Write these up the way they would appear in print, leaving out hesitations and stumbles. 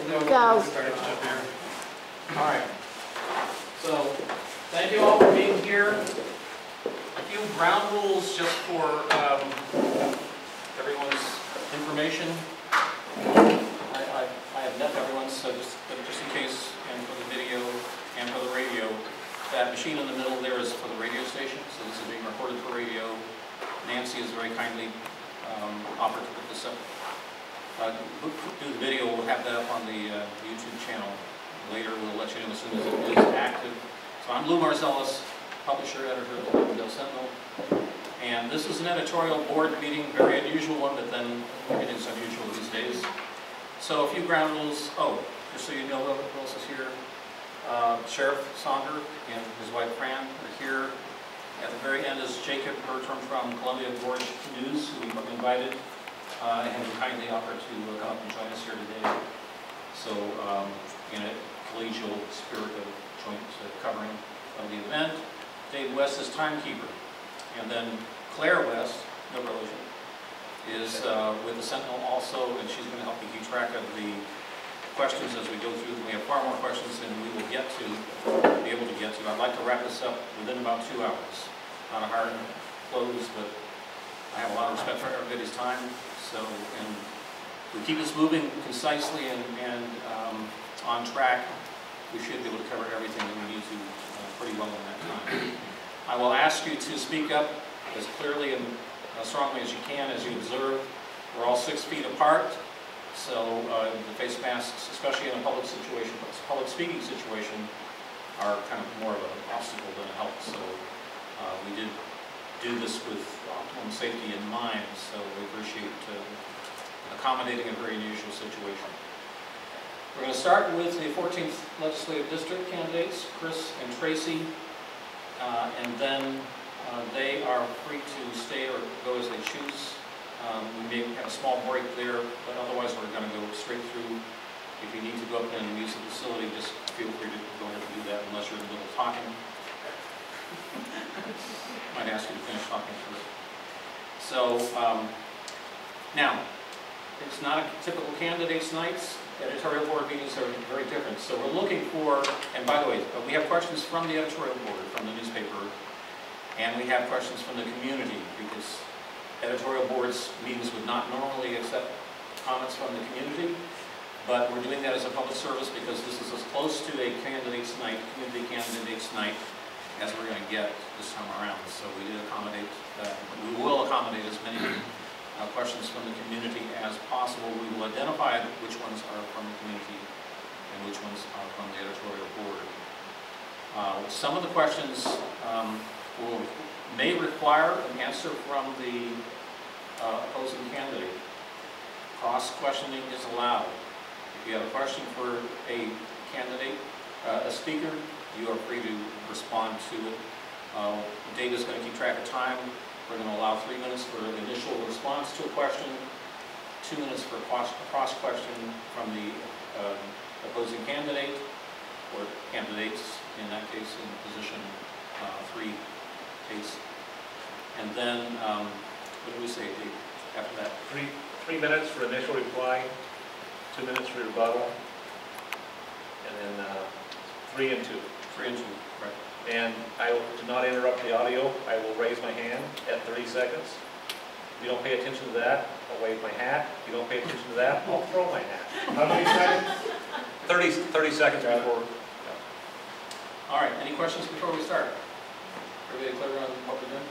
Go. All right. So, thank you all for being here. A few ground rules just for everyone's information. I have met everyone, so just in case, and for the video and for the radio, that machine in the middle there is for the radio station, so this is being recorded for radio. Nancy has very kindly offered to put this up. Do the video, we'll have that up on the YouTube channel later. We'll let you know as soon as it is active. So I'm Lou Marcellus, publisher, editor of the Cloverdale Sentinel. And this is an editorial board meeting, very unusual one, but then everything's unusual these days. So a few ground rules. Oh, just so you know who else is here. Sheriff Sonder and his wife Fran are here. At the very end is Jacob Bertram from Columbia Gorge News, who we invited and who kindly offered to come up and join us here today. So in a collegial spirit of joint covering of the event. Dave West is timekeeper. And then Claire West, no relation, is with the Sentinel also, and she's going to help me keep track of the questions as we go through. We have far more questions than we will be able to get to. I'd like to wrap this up within about 2 hours. Not a hard close, but I have a lot of respect for everybody's time. So, and we keep this moving concisely and on track, we should be able to cover everything that we need to pretty well in that time. I will ask you to speak up as clearly and as strongly as you can as you observe. We're all 6 feet apart, so the face masks, especially in a public situation, public speaking situation, are kind of more of an obstacle than a help. So we did do this with optimum safety in mind, so we appreciate accommodating a very unusual situation. We're going to start with the 14th Legislative District candidates, Chris and Tracy, and then they are free to stay or go as they choose. We may have a small break there, but otherwise we're going to go straight through. If you need to go up and use the facility, just feel free to go ahead and do that unless you're in the middle of talking. Might ask you to finish talking first. So, now, it's not a typical candidates nights. Editorial board meetings are very different. So we're looking for, and by the way, we have questions from the editorial board, from the newspaper, and we have questions from the community, because editorial boards meetings would not normally accept comments from the community, but we're doing that as a public service because this is as close to a candidates night, community candidates night, as we're going to get this time around. So we did accommodate, we will accommodate as many questions from the community as possible. We will identify which ones are from the community and which ones are from the editorial board. Some of the questions may require an answer from the opposing candidate. Cross-questioning is allowed. If you have a question for a candidate, a speaker, you are free to respond to it. Dave is going to keep track of time. We're going to allow 3 minutes for the initial response to a question, 2 minutes for cross-question from the opposing candidate, or candidates, in that case, in position 3 case. And then, what do we say, Dave, after that? Three minutes for initial reply, 2 minutes for rebuttal, and then 3 and 2. 3 and 2, right. And I will do not interrupt the audio. I will raise my hand at 30 seconds. If you don't pay attention to that, I'll wave my hat. If you don't pay attention to that, I'll throw my hat. How many seconds? 30 seconds before. All right, any questions before we start? Everybody clear on what we're doing?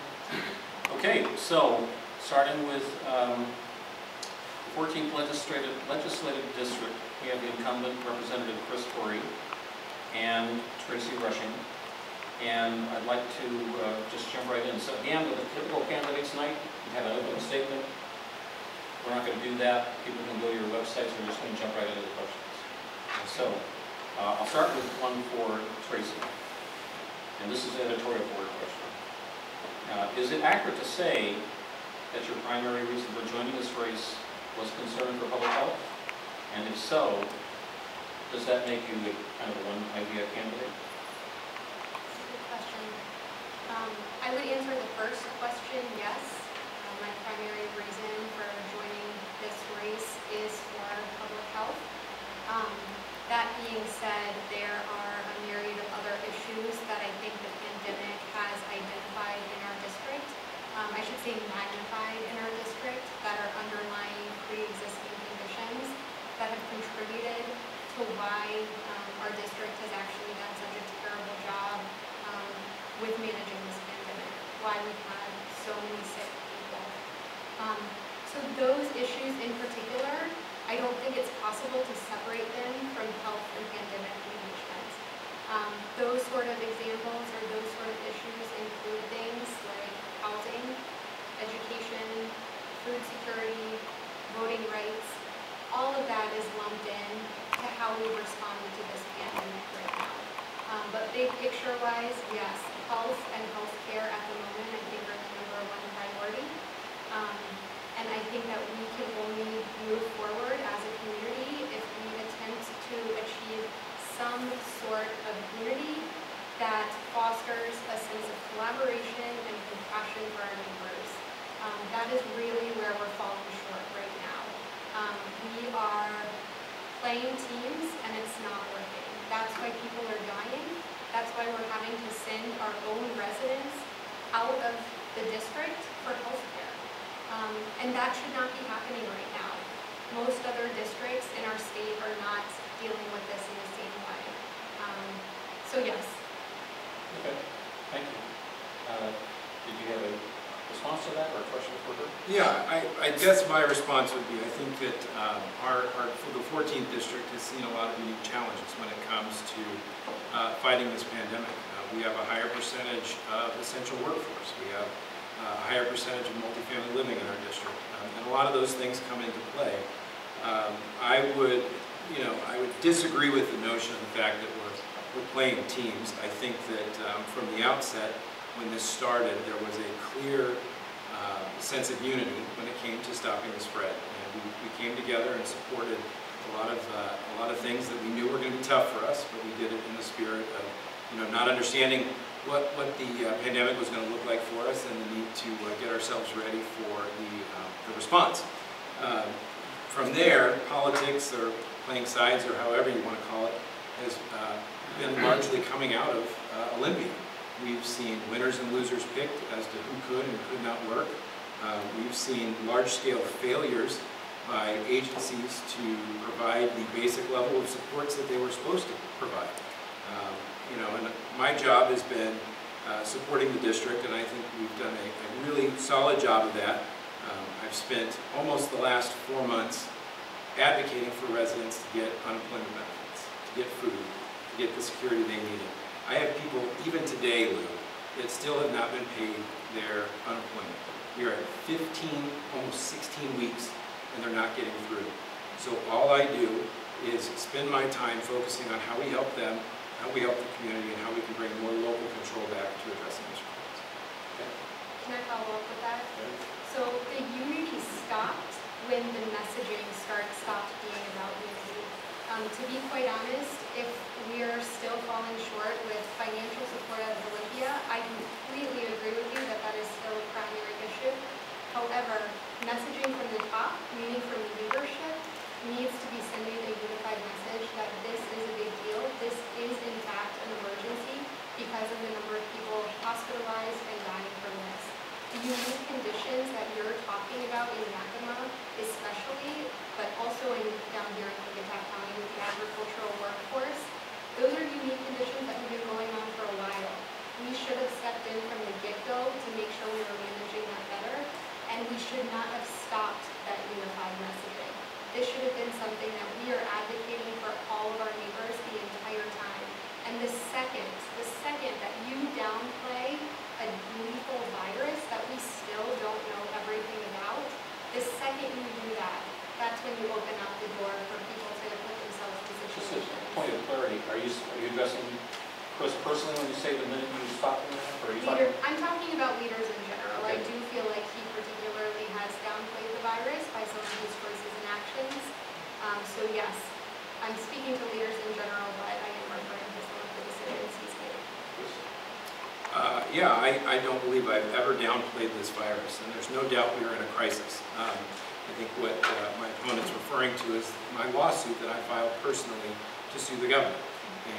Okay, so starting with the 14th Legislative District, we have the incumbent Representative Chris Torrey and Tracy Rushing. And I'd like to just jump right in. So again, with a typical candidates night, we have an opening statement. We're not going to do that. People can go to your websites. We're just going to jump right into the questions. So I'll start with one for Tracy. And this is an editorial board question. Is it accurate to say that your primary reason for joining this race was concern for public health? And if so, does that make you a kind of one-idea candidate? I would answer the first question, yes. My primary reason for joining this race is for public health. That being said, there are a myriad of other issues that I think the pandemic has identified in our district. I should say magnified in our district, that are underlying pre-existing conditions that have contributed to why our district has actually done such a terrible job with managing this pandemic, why we've had so many sick people. So those issues in particular, I don't think it's possible to separate them from health and pandemic management. Those sort of examples or those sort of issues include things like housing, education, food security, voting rights. All of that is lumped in to how we responded to this pandemic right now. But big picture-wise, yes, health and healthcare at the moment I think are the #1 priority. And I think that we can only move forward as a community if we attempt to achieve some sort of unity that fosters a sense of collaboration and compassion for our neighbors. That is really where we're falling short right now. We are playing teams and it's not working. That's why people are dying. That's why we're having to send our own residents out of the district for health care. And that should not be happening right now. Most other districts in our state are not dealing with this in the same way. So yes. Okay, thank you. Did you have a response to that or a question for her? Yeah, I guess my response would be, I think that the 14th district has seen a lot of unique challenges when it comes to fighting this pandemic. We have a higher percentage of essential workforce. We have a higher percentage of multifamily living in our district, and a lot of those things come into play. I would disagree with the notion of the fact that we're playing teams. I think that from the outset, when this started, there was a clear sense of unity when it came to stopping the spread, and we came together and supported a lot of things that we knew were going to be tough for us, but we did it in the spirit of not understanding what the pandemic was going to look like for us, and the need to get ourselves ready for the response. From there, politics or playing sides, or however you want to call it, has been largely coming out of Olympia. We've seen winners and losers picked as to who could and could not work. We've seen large-scale failures by agencies to provide the basic level of supports that they were supposed to provide. And my job has been supporting the district, and I think we've done a really solid job of that. I've spent almost the last 4 months advocating for residents to get unemployment benefits, to get food, to get the security they needed. I have people, even today, Lou, that still have not been paid their unemployment. We are at 15, almost 16 weeks, and they're not getting through. So all I do is spend my time focusing on how we help them, how we help the community, and how we can bring more local control back to addressing these problems. Okay. Can I follow up with that? So the unity stopped when the messaging stopped being about unity. To be quite honest, if we are still falling short with financial support out of Olympia, I completely agree with you that that is still a primary issue. However, messaging from the top, meaning from leadership, needs to be sending a unified message that this is a big deal. This is in fact an emergency because of the number of people hospitalized and dying from this. The unique conditions that you're talking about in Yakima, especially, but also down here in Klickitat County with the agricultural workforce, those are unique conditions that have been going on for a while. We should have stepped in from the get-go to make sure we were managing that better, and we should not have stopped that unified messaging. This should have been something that we are advocating for all of our neighbors the entire time. And the second that you downplay a lethal virus that we still don't know everything about, the second you do that, that's when you open up the door for people to put themselves in Just situations. a point of clarity, are you addressing Chris personally when you say the minute you stop him, or are you talking? I'm talking about leaders in general. Okay. I do feel like he particularly has downplayed the virus by some of his choices and actions. So yes, I'm speaking to leaders in general, but I am referring to some of the decisions he's made. Yeah, I don't believe I've ever downplayed this virus, and there's no doubt we are in a crisis. I think what my opponent's referring to is my lawsuit that I filed personally to sue the governor.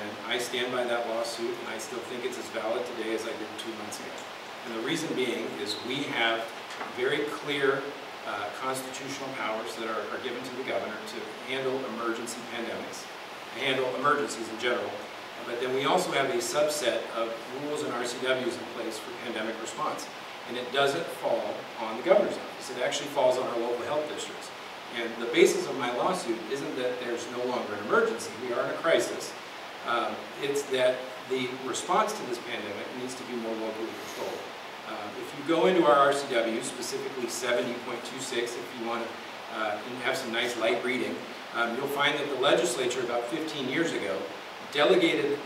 And I stand by that lawsuit, and I still think it's as valid today as I did 2 months ago. And the reason being is we have very clear constitutional powers that are given to the governor to handle emergency pandemics, handle emergencies in general. But then we also have a subset of rules and RCWs in place for pandemic response. And it doesn't fall on the governor's office. It actually falls on our local health districts. And the basis of my lawsuit isn't that there's no longer an emergency. We are in a crisis. It's that the response to this pandemic needs to be more locally controlled. If you go into our RCW, specifically 70.26, if you want to have some nice light reading, you'll find that the legislature about 15 years ago delegated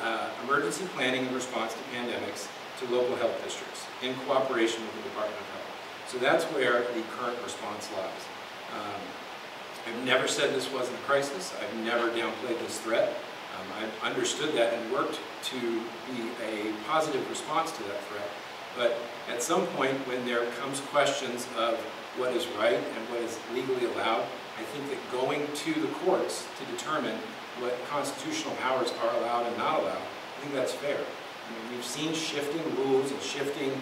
emergency planning and response to pandemics to local health districts in cooperation with the Department of Health. So that's where the current response lies. I've never said this wasn't a crisis. I've never downplayed this threat. I've understood that and worked to be a positive response to that threat. But at some point when there comes questions of what is right and what is legally allowed, I think that going to the courts to determine what constitutional powers are allowed and not allowed, I think that's fair. I mean, we've seen shifting rules and shifting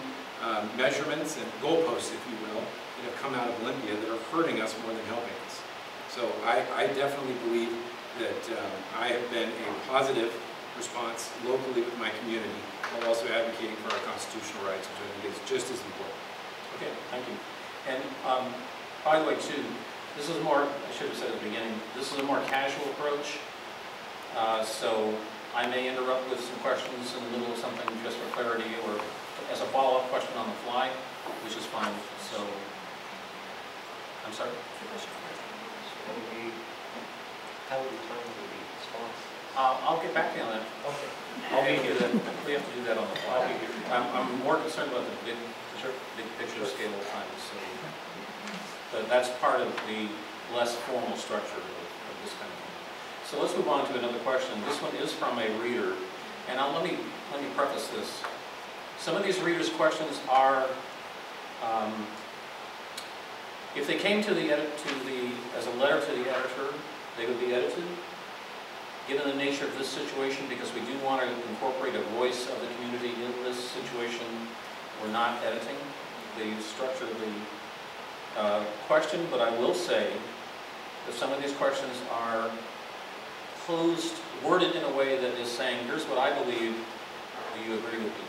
measurements and goalposts, if you will, that have come out of Olympia that are hurting us more than helping us. So I definitely believe that I have been a positive response locally with my community, while also advocating for our constitutional rights, which I think is just as important. Okay, thank you. And by the way, too, this is more, I should have said at the beginning, this is a more casual approach. So I may interrupt with some questions in the middle of something just for clarity or as a follow-up question on the fly, which is fine. So, I'm sorry? How would you time the response? I'll get back to you on that. Okay. I'll be here. We have to do that on the fly. I'm more concerned about the big picture scale of time. So, but that's part of the less formal structure of this kind of thing. So let's move on to another question. This one is from a reader, and let me preface this. Some of these readers' questions are, if they came to as a letter to the editor, they would be edited. Given the nature of this situation, because we do want to incorporate a voice of the community in this situation, we're not editing the structure of the question, but I will say that some of these questions are worded in a way that is saying, here's what I believe, do you agree with me?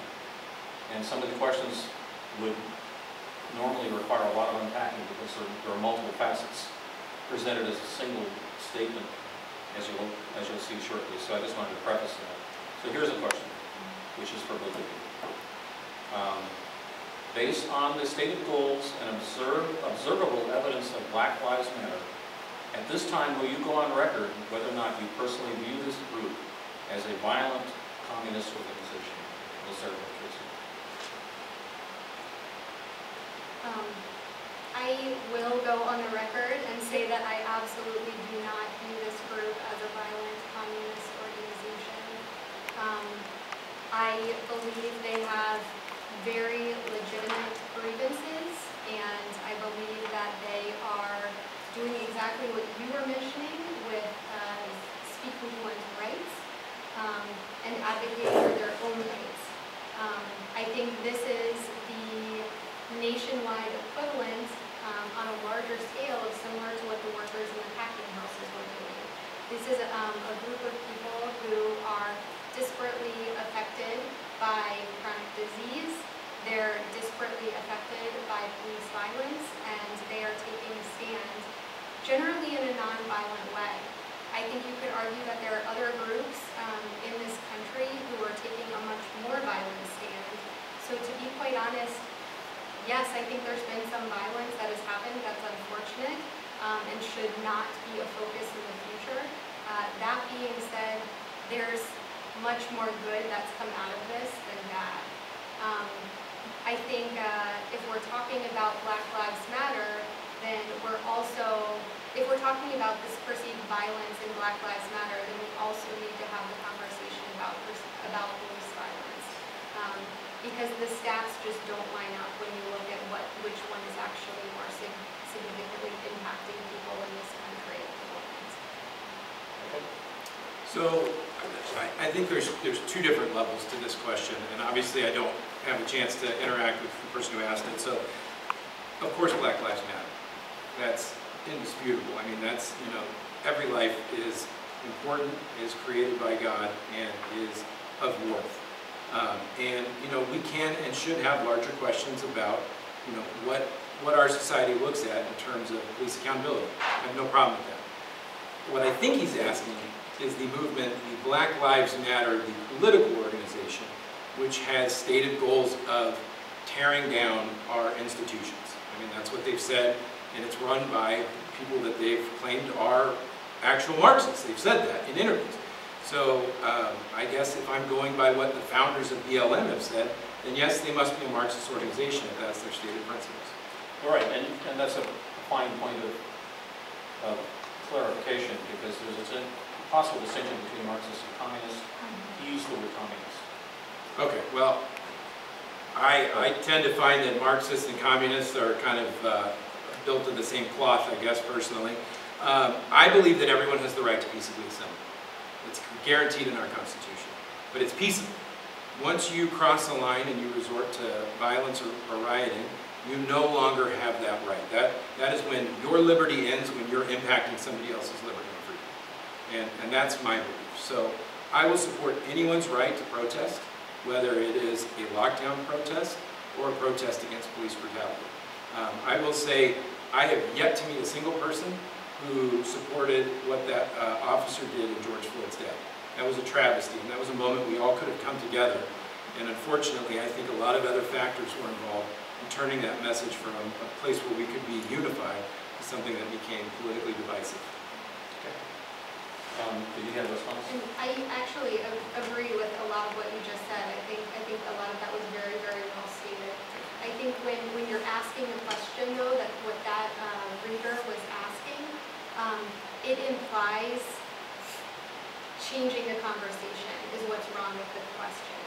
And some of the questions would normally require a lot of unpacking because there are multiple facets presented as a single statement, as you'll see shortly. So I just wanted to preface that. So here's a question, which is for both of you. Based on the stated goals and observable evidence of Black Lives Matter, at this time, will you go on record whether or not you personally view this group as a violent communist organization? We'll start with Tracy. I will go on the record and say that I absolutely do not view this group as a violent communist organization. I believe they have very legitimate grievances, and I believe that they are doing exactly what you were mentioning with speaking to one's rights and advocating for their own rights. I think this is the nationwide equivalent on a larger scale of similar to what the workers in the packing houses were doing. This is a group of people who are disparately affected by chronic disease. They're disparately affected by police violence, and they are taking a stand generally in a non-violent way. I think you could argue that there are other groups in this country who are taking a much more violent stand. So to be quite honest, yes, I think there's been some violence that has happened that's unfortunate and should not be a focus in the future. That being said, there's much more good that's come out of this than bad. I think if we're talking about Black Lives Matter, then we're also, if we're talking about this perceived violence in Black Lives Matter, then we also need to have the conversation about police violence. because the stats just don't line up when you look at which one is actually more significantly impacting people in this country at the moment. So I think there's two different levels to this question, and obviously I don't have a chance to interact with the person who asked it. So of course Black Lives Matter. That's indisputable. I mean, that's, you know, every life is important, is created by God, and is of worth. And, you know, we can and should have larger questions about, you know, what our society looks at in terms of police accountability. I have no problem with that. What I think he's asking is the movement, the Black Lives Matter, the political organization, which has stated goals of tearing down our institutions. I mean, that's what they've said, and it's run by people that they've claimed are actual Marxists. They've said that in interviews. So I guess if I'm going by what the founders of BLM have said, then yes, they must be a Marxist organization if that's their stated principles. All right, and that's a fine point of clarification, because there's a possible distinction between Marxists and communists. He used the word communist. Okay, well, I tend to find that Marxists and communists are kind of built of the same cloth, I guess, personally. I believe that everyone has the right to peaceably assemble. It's guaranteed in our Constitution, but it's peaceable. Once you cross a line and you resort to violence or rioting, you no longer have that right. That is when your liberty ends, when you're impacting somebody else's liberty and freedom. And that's my belief. So I will support anyone's right to protest, whether it is a lockdown protest or a protest against police brutality. I will say I have yet to meet a single person who supported what that officer did in George Floyd's death. That was a travesty, and that was a moment we all could have come together. And unfortunately, I think a lot of other factors were involved in turning that message from a place where we could be unified to something that became politically divisive. Did you have a response? And I actually agree with a lot of what you just said. I think a lot of that was very, very well stated. I think when you're asking a question, though, that what that reader was asking, it implies changing the conversation is what's wrong with the question.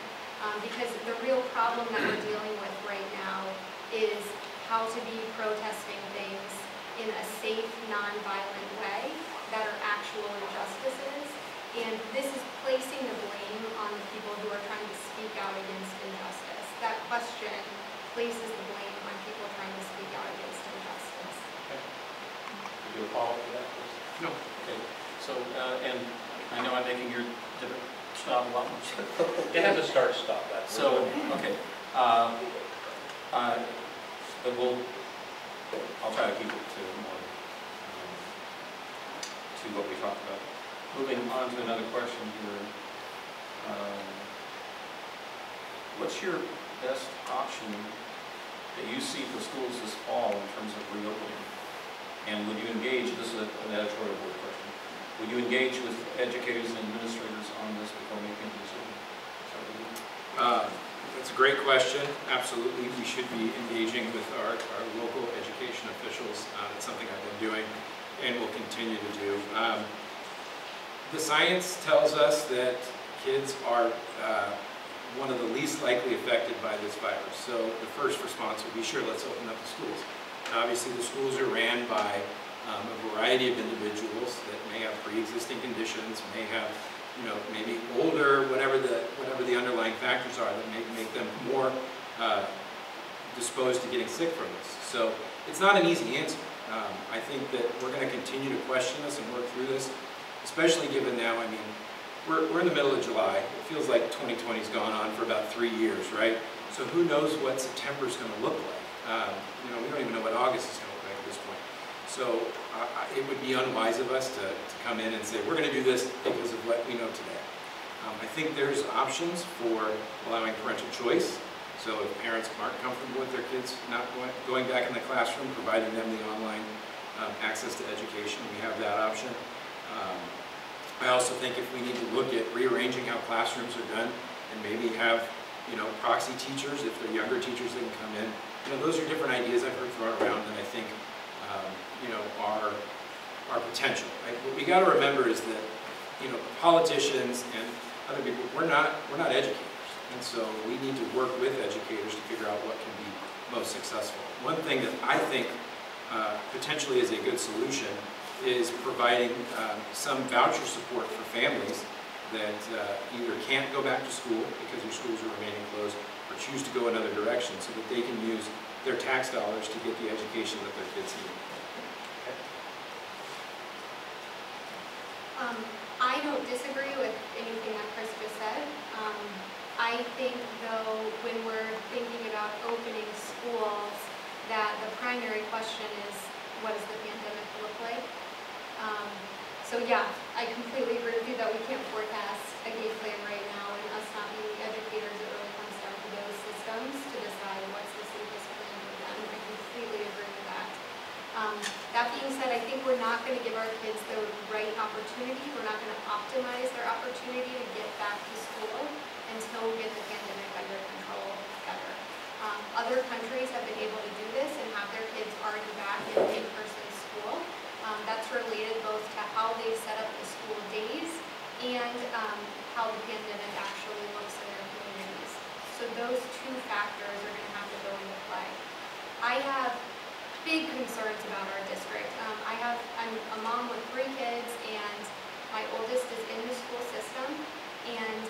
Because the real problem that we're dealing with right now is how to be protesting things in a safe, non-violent way that are actual injustices. And this is placing the blame on the people who are trying to speak out against injustice. That question places the blame on people trying to speak out against injustice. Okay. Did you follow up to that, please? No. Okay. So, and I know I'm making your stop a lot more. It has a start-stop. So, okay. But I'll try to keep it to more, to what we talked about. Moving on to another question here. What's your best option that you see for schools this fall in terms of reopening? And would you engage, this is an editorial board question, would you engage with educators and administrators on this before making a decision? That's a great question. Absolutely, we should be engaging with our local education officials. It's something I've been doing and will continue to do. The science tells us that kids are one of the least likely affected by this virus. So the first response would be, sure, let's open up the schools. Obviously, the schools are ran by a variety of individuals that may have pre-existing conditions, may have, you know, maybe older, whatever the underlying factors are that may make them more disposed to getting sick from this. So it's not an easy answer. I think that we're going to continue to question this and work through this, especially given now, I mean, we're in the middle of July. It feels like 2020's gone on for about 3 years, right? So who knows what September's going to look like? You know, we don't even know what August is going to look like at this point. So it would be unwise of us to come in and say, we're going to do this because of what we know today. I think there's options for allowing parental choice. So if parents aren't comfortable with their kids not going back in the classroom, providing them the online access to education, we have that option. I also think if we need to look at rearranging how classrooms are done and maybe have, you know, proxy teachers, if they're younger teachers that can come in. You know, those are different ideas I've heard thrown around that I think, you know, are potential. What we got to remember is that, you know, politicians and other people, we're not educators. And so we need to work with educators to figure out what can be most successful. One thing that I think potentially is a good solution is providing some voucher support for families that either can't go back to school because their schools are remaining closed or choose to go another direction so that they can use their tax dollars to get the education that their kids need. I don't disagree with anything that Chris just said. I think though when we're thinking about opening schools that the primary question is what does the pandemic look like? So yeah, I completely agree with you that we can't forecast a game plan right now, and us not being the educators, it really comes down to those systems to decide what's the safest plan for them. I completely agree with that. That being said, I think we're not going to give our kids the right opportunity. We're not going to optimize their opportunity to get back to school until we get the pandemic under control better. Other countries have been able to do this and have their kids already back in in-person school. That's related both to how they set up the school days and how the pandemic actually looks in their communities. So those two factors are going to have to go into play. I have big concerns about our district. I'm a mom with 3 kids, and my oldest is in the school system, and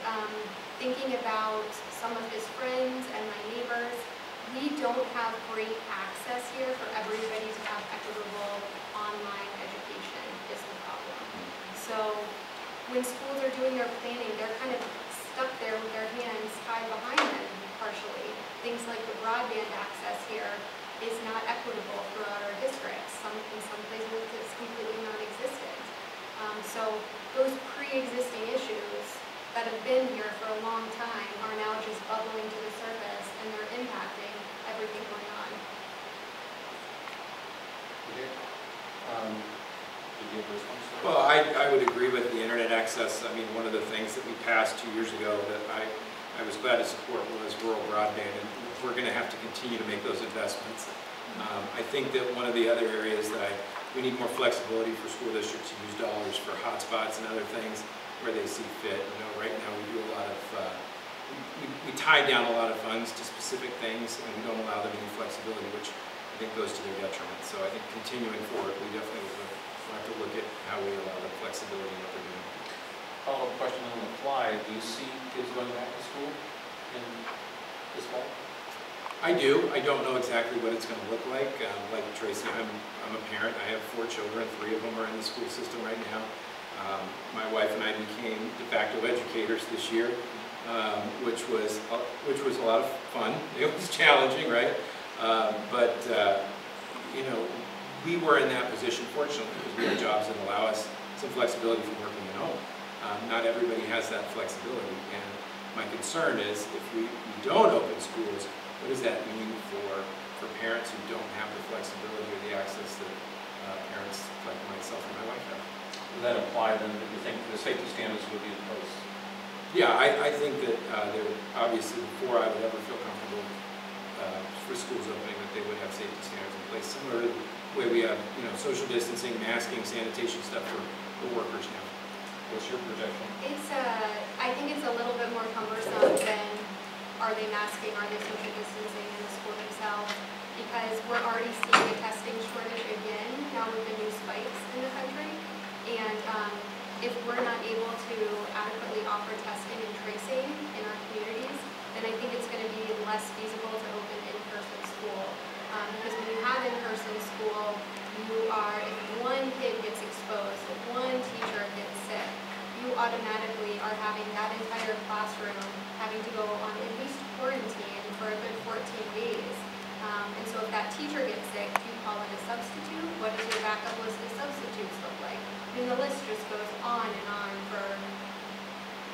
thinking about some of his friends and my neighbors, we don't have great access here for everybody to have equitable online education is the problem. So when schools are doing their planning, they're kind of stuck there with their hands tied behind them partially. Things like the broadband access here is not equitable throughout our district. In some places it's completely non-existent. So those pre-existing issues that have been here for a long time are now just bubbling to the surface, and they're impacting everything going on. Okay. Did you have a response to that? Well, I would agree with the internet access. I mean, one of the things that we passed 2 years ago that I was glad to support was rural broadband, and we're going to have to continue to make those investments. I think that one of the other areas that we need more flexibility for school districts to use dollars for hotspots and other things where they see fit. You know, right now we do a lot of, we tie down a lot of funds to specific things, and we don't allow them any flexibility, which I think goes to their detriment. So I think continuing forward, we definitely will have to look at how we allow the flexibility in what we're doing. Follow-up question on the fly. Do you see kids going back to school in this fall? I do. I don't know exactly what it's going to look like. Like Tracy, I'm a parent. I have 4 children. 3 of them are in the school system right now. My wife and I became de facto educators this year, which was a lot of fun. It was challenging, right? But you know, we were in that position fortunately because we have jobs that allow us some flexibility from working at home. Not everybody has that flexibility, and my concern is if we don't open schools, what does that mean for parents who don't have the flexibility or the access that parents like myself and my wife have? Does that imply then that you think the safety standards would be in place? Yeah, I think that there obviously before I would ever feel comfortable for schools opening that they would have safety standards in place, similar to the way we have social distancing, masking, sanitation stuff for workers now. What's your projection? I think it's a little bit more cumbersome than are they masking, are they social distancing in the school themselves, because we're already seeing a testing shortage again now with the new spikes in the country. And if we're not able to adequately offer testing and tracing in our communities, then I think it's going to be less feasible to open in-person school. Because when you have in-person school, if one kid gets exposed, if one teacher gets sick, you automatically are having that entire classroom having to go on at least quarantine for a good 14 days. And so if that teacher gets sick, you call in a substitute. What does your backup list of substitutes look like? I mean, the list just goes on and on for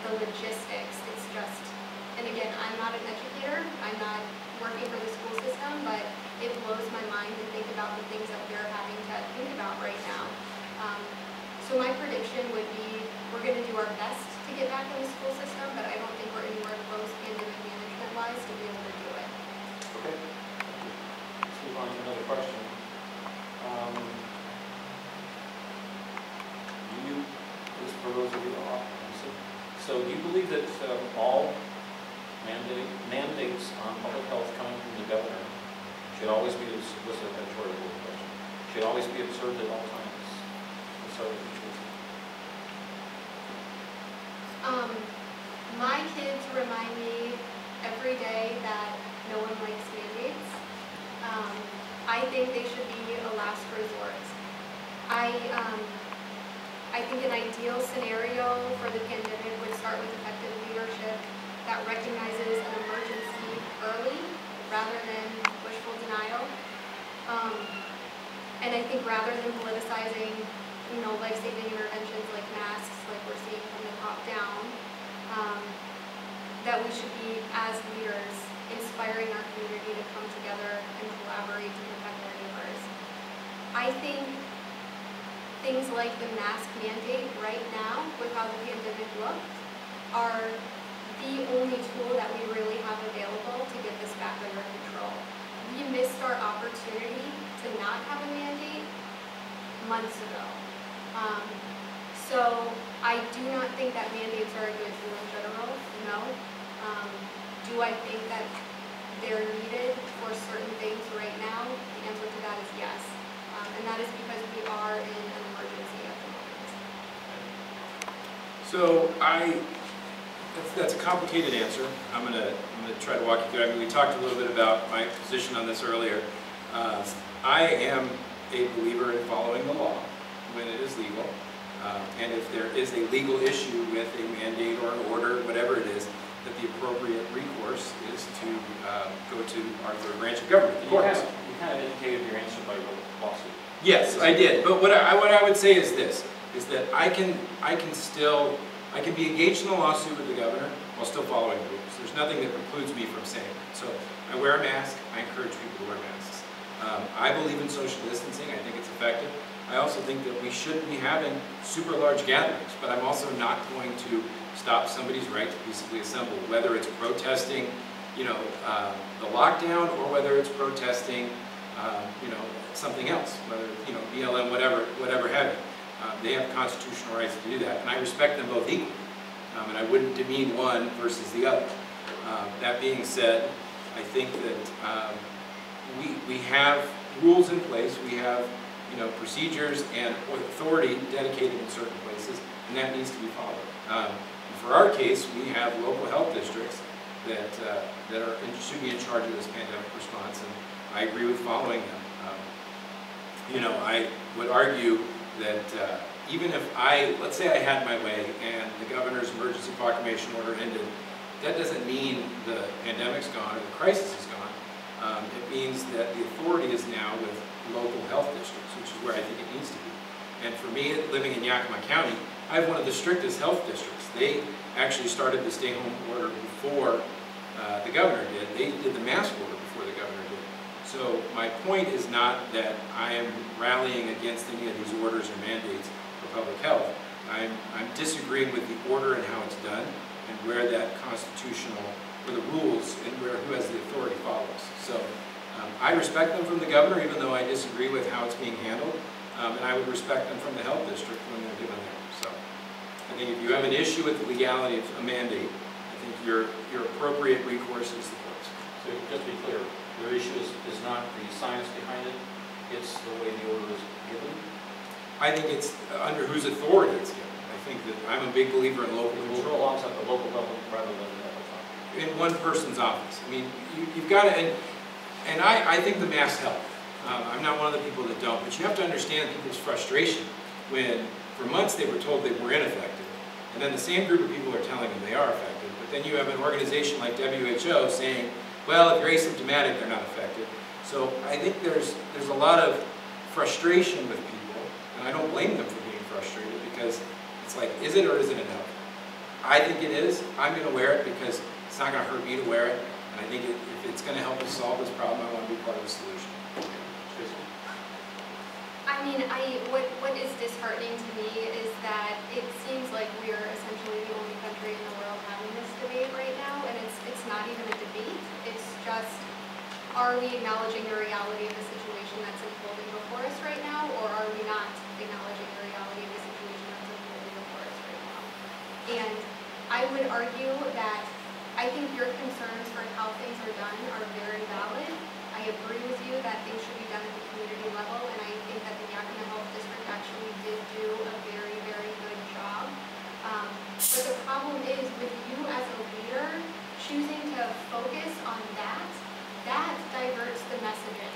the logistics. It's just, and again, I'm not an educator. I'm not working for the school system, but it blows my mind to think about the things that we're having to think about right now. So my prediction would be we're going to do our best to get back in the school system, but I don't think we're anywhere close pandemic management-wise to be able to do it. Okay. Let's move on to another question. This for those of you off. So do you believe that all mandates on public health coming from the governor should always be, this was a editorial question, should always be observed at all times. So, My kids remind me every day that no one likes mandates. I think they should be a last resort. I think an ideal scenario for the pandemic would start with effective leadership that recognizes an emergency early rather than wishful denial. And I think rather than politicizing, life-saving interventions like masks, like we're seeing from the top down, that we should be, as leaders, inspiring our community to come together and collaborate to protect our neighbors. I think things like the mask mandate right now, with how the pandemic looked, are the only tool that we really have available to get this back under control. We missed our opportunity to not have a mandate months ago. So I do not think that mandates are a good tool in general, no. Do I think that they're needed for certain things right now? The answer to that is yes. And that is because we are in an emergency at the moment. So that's a complicated answer. I'm gonna try to walk you through. I mean, we talked a little bit about my position on this earlier. I am a believer in following the law when it is legal. And if there is a legal issue with a mandate or an order, whatever it is, that the appropriate recourse is to go to our third branch of government, the you courts. kind of indicated your answer by lawsuit. Yes, I did. But what I would say is this: is that I can be engaged in a lawsuit with the governor while still following the rules. There's nothing that precludes me from saying it. So I wear a mask. I encourage people to wear masks. I believe in social distancing. I think it's effective. I also think that we shouldn't be having super large gatherings, but I'm also not going to stop somebody's right to peaceably assemble, whether it's protesting, the lockdown, or whether it's protesting, something else, whether BLM, whatever have you. They have constitutional rights to do that, and I respect them both equally, and I wouldn't demean one versus the other. That being said, I think that we have rules in place. We have procedures and authority dedicated in certain places, and that needs to be followed. For our case, we have local health districts that should be in charge of this pandemic response, and I agree with following them. I would argue that even if let's say I had my way and the governor's emergency proclamation order ended, that doesn't mean the pandemic's gone or the crisis is gone. It means that the authority is now with local health districts, which is where I think it needs to be. And for me, living in Yakima County, I have one of the strictest health districts. They actually started the stay-home order before the governor did. They did the mask order before the governor did. So my point is not that I am rallying against any of these orders or mandates for public health. I'm disagreeing with the order and how it's done, and where that where the rules and who has the authority follows. So I respect them from the governor, even though I disagree with how it's being handled, and I would respect them from the health district when they're doing that. So I think if you have an issue with the legality of a mandate, I think your appropriate recourse is the courts. So just to be clear, your issue is not the science behind it, it's the way the order is given? I think it's under whose authority it's given. I think that I'm a big believer in local It control. belongs at the local level rather than at the top. In one person's office. I mean, you've got to, and I think the masks help. I'm not one of the people that don't, but you have to understand people's frustration when for months they were told they were ineffective, and then the same group of people are telling them they are effective, but then you have an organization like WHO saying, well, if you're asymptomatic, they're not effective. So I think there's a lot of frustration with people, and I don't blame them for being frustrated, because it's like, is it or isn't it enough? I think it is. I'm going to wear it because it's not going to hurt me to wear it, and I think if it's going to help us solve this problem, I want to be part of the solution. I mean, what is disheartening to me is that it seems like we are essentially the only country in the world having this debate right now, and it's not even a debate. It's just, are we acknowledging the reality of the situation that's unfolding before us right now, or are we not acknowledging the reality of the situation that's unfolding before us right now? And I would argue that I think your concerns for how things are done are very valid. I agree with you that things should be done at the community level, and I think that the Yakima Health District actually did do a very, very good job. But the problem is with you as a leader choosing to focus on that diverts the messaging.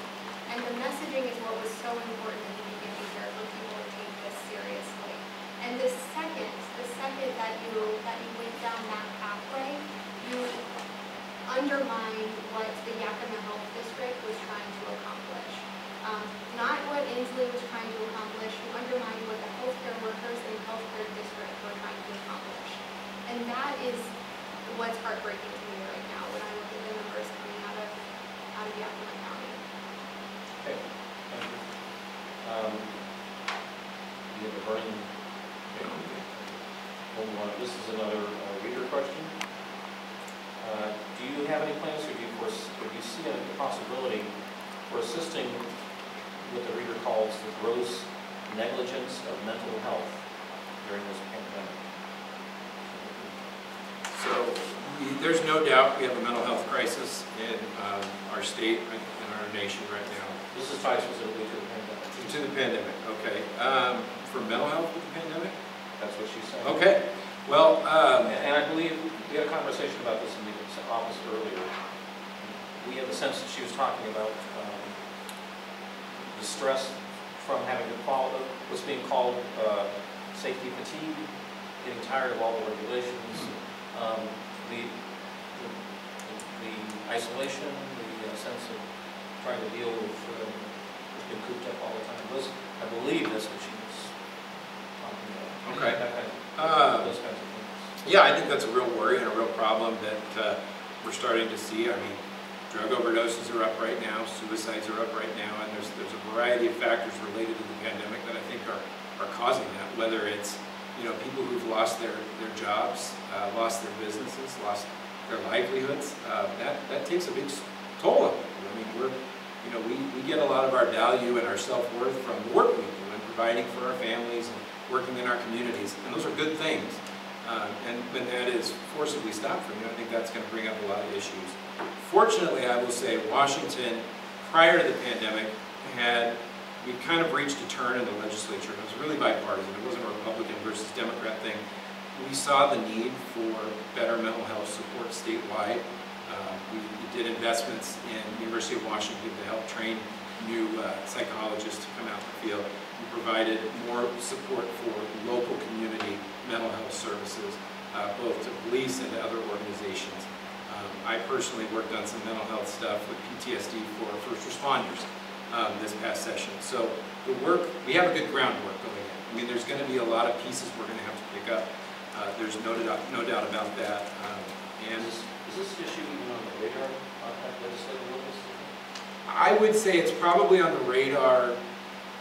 And the messaging is what was so important at the beginning here for people to take this seriously. And the second that you went down that pathway, you undermine what the Yakima Health District was trying to accomplish. Not what Inslee was trying to accomplish, you undermine what the healthcare workers and healthcare district were trying to accomplish. And that is what's heartbreaking to me right now when I look at the numbers coming out of Yakima County. Okay, thank you. You have a burning, this is another reader question. Do you have any plans, or do you see a possibility for assisting what the reader calls the gross negligence of mental health during this pandemic? So there's no doubt we have a mental health crisis in our state and our nation right now. This is tied specifically to the pandemic. To the pandemic, okay. For mental health with the pandemic? That's what she said. Okay. Well, and I believe we had a conversation about this in the office earlier. We had the sense that she was talking about the stress from having to follow what's being called safety fatigue, getting tired of all the regulations, the isolation, the sense of trying to deal with being cooped up all the time. I believe that's what she was talking about. Okay. Those kinds of things. Yeah, I think that's a real worry and a real problem that we're starting to see. I mean, drug overdoses are up right now, suicides are up right now, and there's a variety of factors related to the pandemic that I think are causing that, whether it's people who've lost their jobs, lost their businesses, lost their livelihoods. That takes a big toll on people. I mean, we get a lot of our value and our self-worth from the work we do and providing for our families and working in our communities, and those are good things. And when that is forcibly stopped from you, I think that's going to bring up a lot of issues. Fortunately, I will say Washington, prior to the pandemic, we kind of reached a turn in the legislature. It was really bipartisan. It wasn't a Republican versus Democrat thing. We saw the need for better mental health support statewide. We did investments in the University of Washington to help train new psychologists to come out in the field. We provided more support for local community mental health services, both to police and to other organizations. I personally worked on some mental health stuff with PTSD for first responders this past session. So the work, we have a good groundwork going in. I mean, there's going to be a lot of pieces we're going to have to pick up. There's no doubt about that. And is this issue even on the radar at legislative levels? I would say it's probably on the radar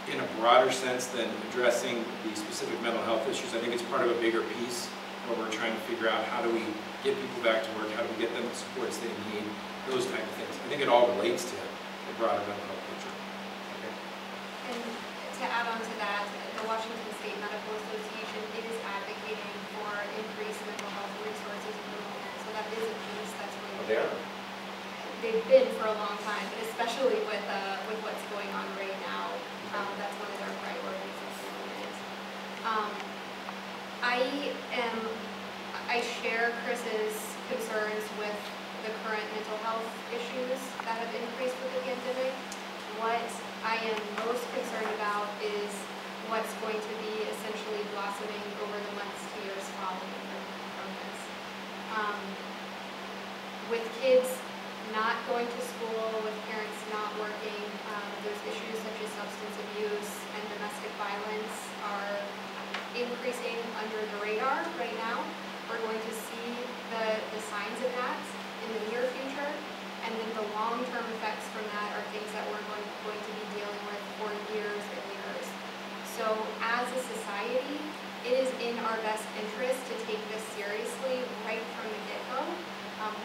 in a broader sense than addressing the specific mental health issues. I think it's part of a bigger piece where we're trying to figure out how do we get people back to work, how do we get them the supports they need, those type of things. I think it all relates to the broader mental health picture. Okay. And to add on to that, the Washington State Medical Association is advocating for increased mental health resources in the moment. So that is a piece that's really They are. They've been for a long time, but especially with what's going on right now, that's one of their priorities at the moment. I share Chris's concerns with the current mental health issues that have increased with the pandemic. What I am most concerned about is what's going to be essentially blossoming over the months to years following from this. With kids not going to school, with parents not working, there's issues such as substance abuse and domestic violence are increasing under the radar right now. We're going to see the signs of that in the near future, and then the long-term effects from that are things that we're going to be dealing with for years and years. So as a society, it is in our best interest to take this seriously right from the get-go.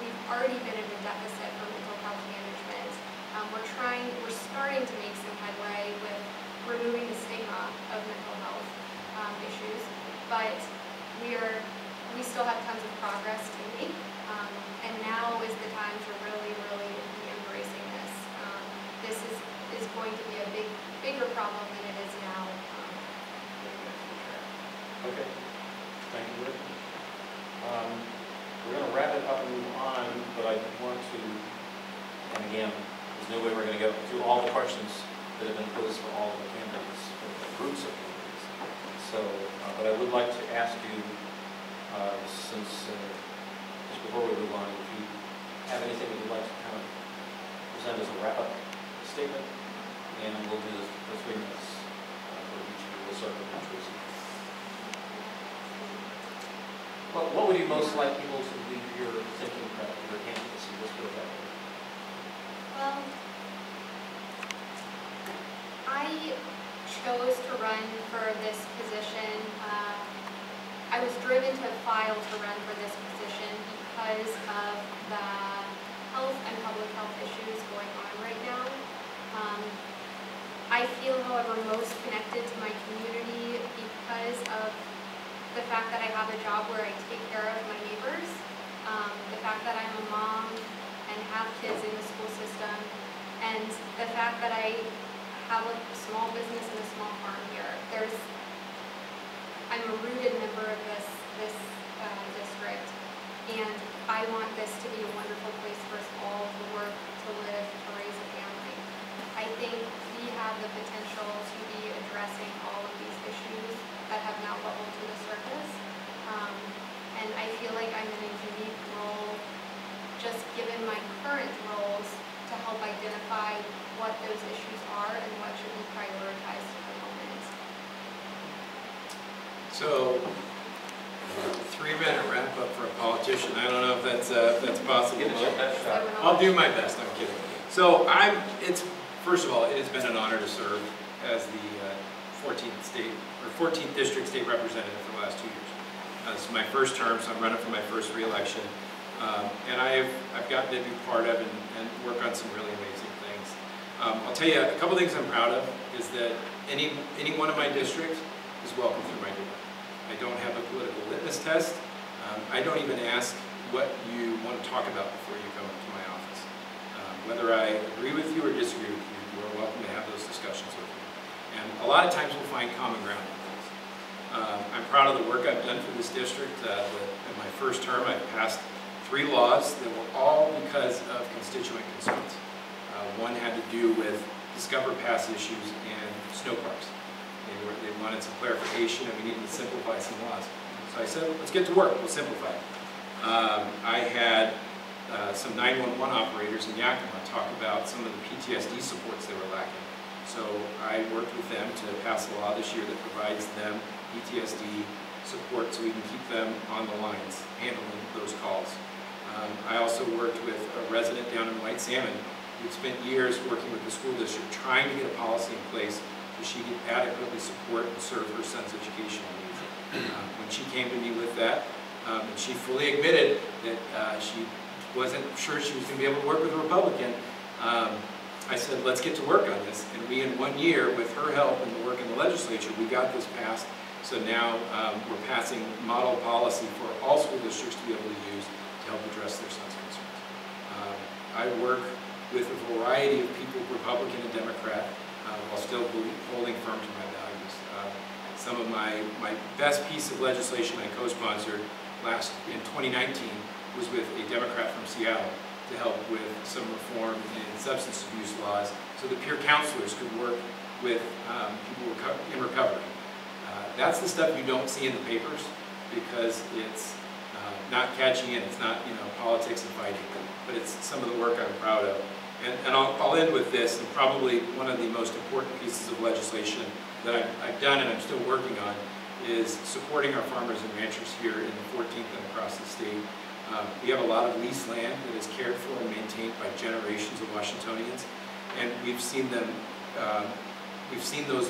We've already been in a deficit for mental health management. We're starting to make some headway with removing the stigma of mental health issues, but we are Okay, thank you, Rick. We're going to wrap it up and move on, but I want to, and again, there's no way we're going to go through all the questions that have been posed for all of the candidates, or the groups of candidates. So, but I would like to ask you, since, just before we move on, if you have anything that you'd like to kind of present as a wrap-up statement, and we'll do this for 3 minutes for each of you. We'll start with Tracy. What would you most like people to leave your thinking about your candidacy? Let's put it that way. Well, I chose to run for this position. I was driven to file to run for this position because of the health and public health issues going on right now. I feel, however, most connected to my community because of the fact that I have a job where I take care of my neighbors, the fact that I'm a mom and have kids in the school system, and the fact that I have a small business and a small farm here. I'm a rooted member of this district, and I want this to be a wonderful place for us all to work, to live, to raise a family. I think we have the potential to be addressing all of these issues that have now bubbled to the surface. And I feel like I'm in a unique role, just given my current roles, to help identify what those issues are and what should be prioritized at the moment. So, 3-minute wrap up for a politician. I don't know if that's possible. Give it your best shot. I'll do my best. I'm kidding. So first of all, it has been an honor to serve as the 14th district state representative for the last 2 years. This is my first term, so I'm running for my first re-election, and I've gotten to be part of and work on some really amazing things. I'll tell you a couple things I'm proud of is that any one of my districts is welcome through my door. I don't have a political litmus test. I don't even ask what you want to talk about before you come to my office. Whether I agree with you or disagree with you, you are welcome to have those discussions with me. And a lot of times we'll find common ground on things. I'm proud of the work I've done for this district. In my first term, I passed 3 laws that were all because of constituent concerns. One had to do with Discover Pass issues and snow parks. They wanted some clarification, and we needed to simplify some laws. So I said, let's get to work, we'll simplify it. I had some 911 operators in Yakima talk about some of the PTSD supports they were lacking. So I worked with them to pass a law this year that provides them PTSD support so we can keep them on the lines, handling those calls. I also worked with a resident down in White Salmon who spent years working with the school district trying to get a policy in place so she could adequately support and serve her son's educational needs. When she came to me with that, and she fully admitted that she wasn't sure she was going to be able to work with a Republican, I said, let's get to work on this. And we, in 1 year, with her help and the work in the legislature, we got this passed. So now we're passing model policy for all school districts to be able to use to help address their son's concerns. I work with a variety of people, Republican and Democrat, while still holding firm to my values. Some of my best piece of legislation I co-sponsored in 2019 was with a Democrat from Seattle to help with some reform in substance abuse laws so that peer counselors could work with people in recovery. That's the stuff you don't see in the papers because it's not catchy and it's not, politics and fighting, but it's some of the work I'm proud of. And I'll end with this, and probably one of the most important pieces of legislation that I've done and I'm still working on is supporting our farmers and ranchers here in the 14th and across the state. We have a lot of leased land that is cared for and maintained by generations of Washingtonians, and we've seen those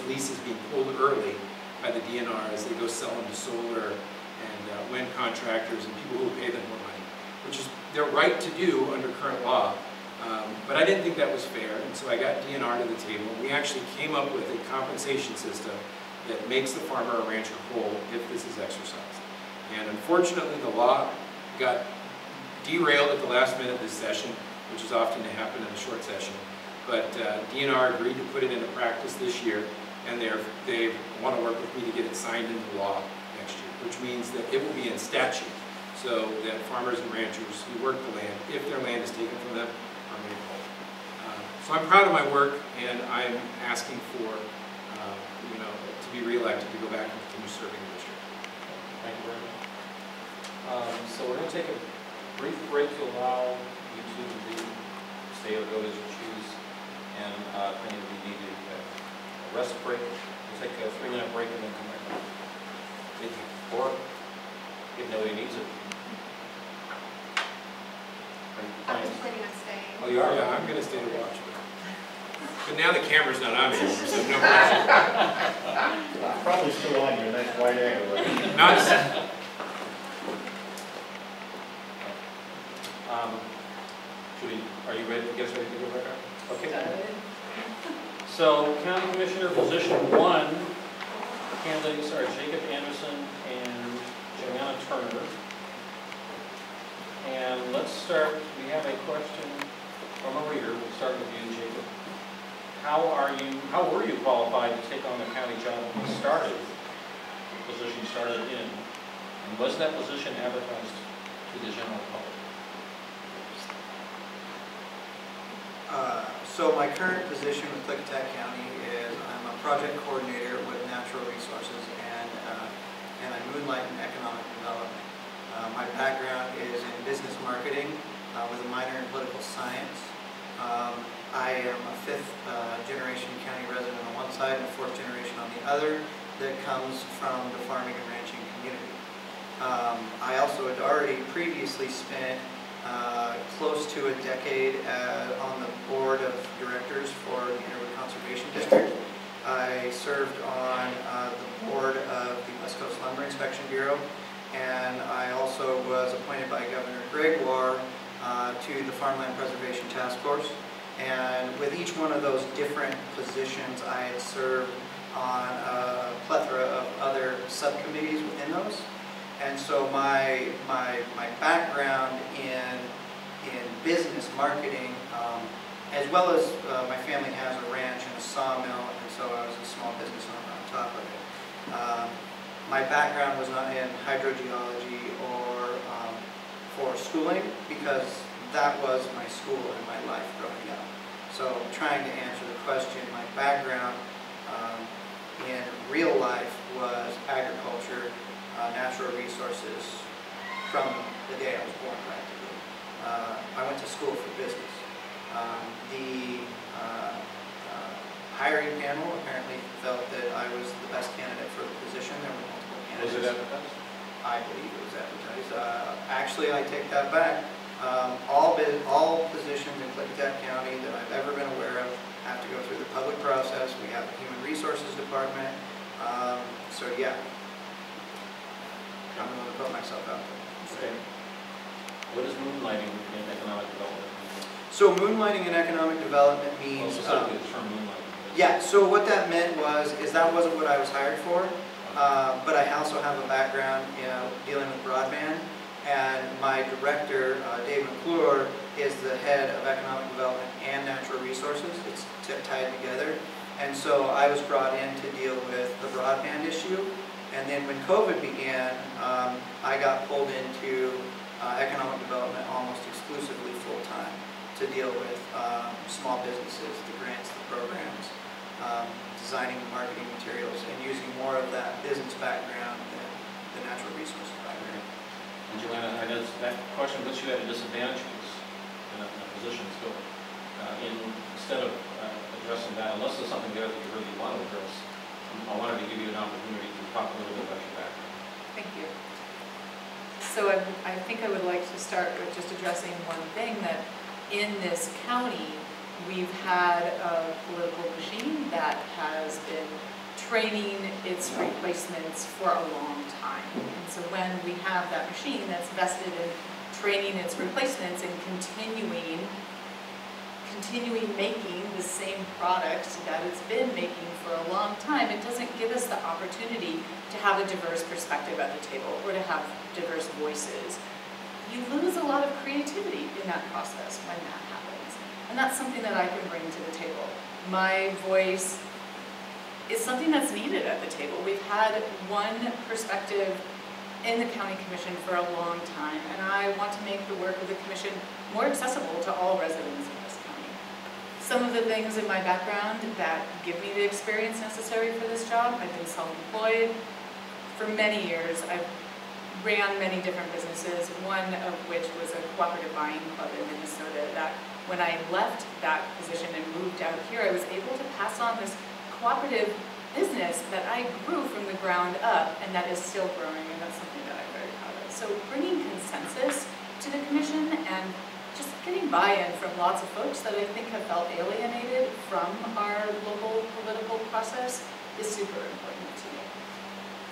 leases being pulled early by the DNR as they go sell them to solar and wind contractors and people who pay them more money, which is their right to do under current law. But I didn't think that was fair, and so I got DNR to the table, and we actually came up with a compensation system that makes the farmer or rancher whole if this is exercised. And unfortunately, the law got derailed at the last minute of this session, which is often to happen in a short session. But DNR agreed to put it into practice this year, and they want to work with me to get it signed into law next which means that it will be in statute, so that farmers and ranchers who work the land, if their land is taken from them, are made whole. So I'm proud of my work, and I'm asking for, to be reelected to go back and continue serving the district. Thank you very much. So we're going to take a brief break to allow you two to stay or go as you choose, and if any of you need a rest break, we'll take a 3-minute break and then come back up. Thank you. Or if nobody needs it. I'm just planning on staying. Oh, you are? Yeah, I'm going to stay to watch. But now the camera's not on me, so no pressure. Probably still on your nice wide angle. Nice. Are you ready? Get us ready to go back up? Okay. So, County Commissioner position 1, candidates are Jacob Anderson and Joanna Turner. And let's start, we have a question from a reader. We'll start with you, Jacob. How were you qualified to take on the county job when you started, the position you started in? And was that position advertised to the general public? So my current position with Klickitat County is I'm a project coordinator with natural resources, and I moonlight in economic development. My background is in business marketing with a minor in political science. I am a 5th generation county resident on one side and a 4th generation on the other that comes from the farming and ranching community. I also had already previously spent close to a decade on the board of directors for the Underwood Conservation District. I served on the board of the West Coast Lumber Inspection Bureau, and I also was appointed by Governor Gregoire to the Farmland Preservation Task Force. And with each one of those different positions, I had served on a plethora of other subcommittees within those. And so my background in business marketing, as well as my family has a ranch and a sawmill, and so I was a small business owner on top of it. My background was not in hydrogeology or for schooling, because that was my school and my life growing up. So trying to answer the question, my background in real life was agriculture, natural resources from the day I was born practically. I went to school for business. The hiring panel apparently felt that I was the best candidate for the position. There were multiple candidates. Was it advertised? I believe it was advertised. Actually, I take that back. All positions in Klickitat County that I've ever been aware of have to go through the public process. We have a human resources department. So yeah, I'm going to put myself out there. Okay. What is moonlighting in economic development? So moonlighting in economic development Well, means, specifically the term moonlighting. yeah, so what that meant is that wasn't what I was hired for, but I also have a background, dealing with broadband, and my director, Dave McClure, is the head of economic development and natural resources. It's tied together, and so I was brought in to deal with the broadband issue, and then when COVID began, I got pulled into economic development almost exclusively full-time to deal with small businesses, the grants, the programs, designing the marketing materials, and using more of that business background than the natural resources background. And Joanna, I know that question puts you at a disadvantage in a position, so instead of addressing that, unless there's something there that you really want to address, I wanted to give you an opportunity to talk a little bit about your background. Thank you. So I think I would like to start with just addressing one thing, that in this county, we've had a political machine that has been training its replacements for a long time. And so when we have that machine that's vested in training its replacements and continuing making the same product that it's been making for a long time, it doesn't give us the opportunity to have a diverse perspective at the table or to have diverse voices. You lose a lot of creativity in that process when that happens. And that's something that I can bring to the table. My voice is something that's needed at the table. We've had one perspective in the county commission for a long time, and I want to make the work of the commission more accessible to all residents in this county. Some of the things in my background that give me the experience necessary for this job: I've been self-employed for many years. I've ran many different businesses, one of which was a cooperative buying club in Minnesota, that when I left that position and moved out here, I was able to pass on this cooperative business that I grew from the ground up, and that is still growing, and that's something that I'm very proud of. So bringing consensus to the commission and just getting buy-in from lots of folks that I think have felt alienated from our local political process is super important to me.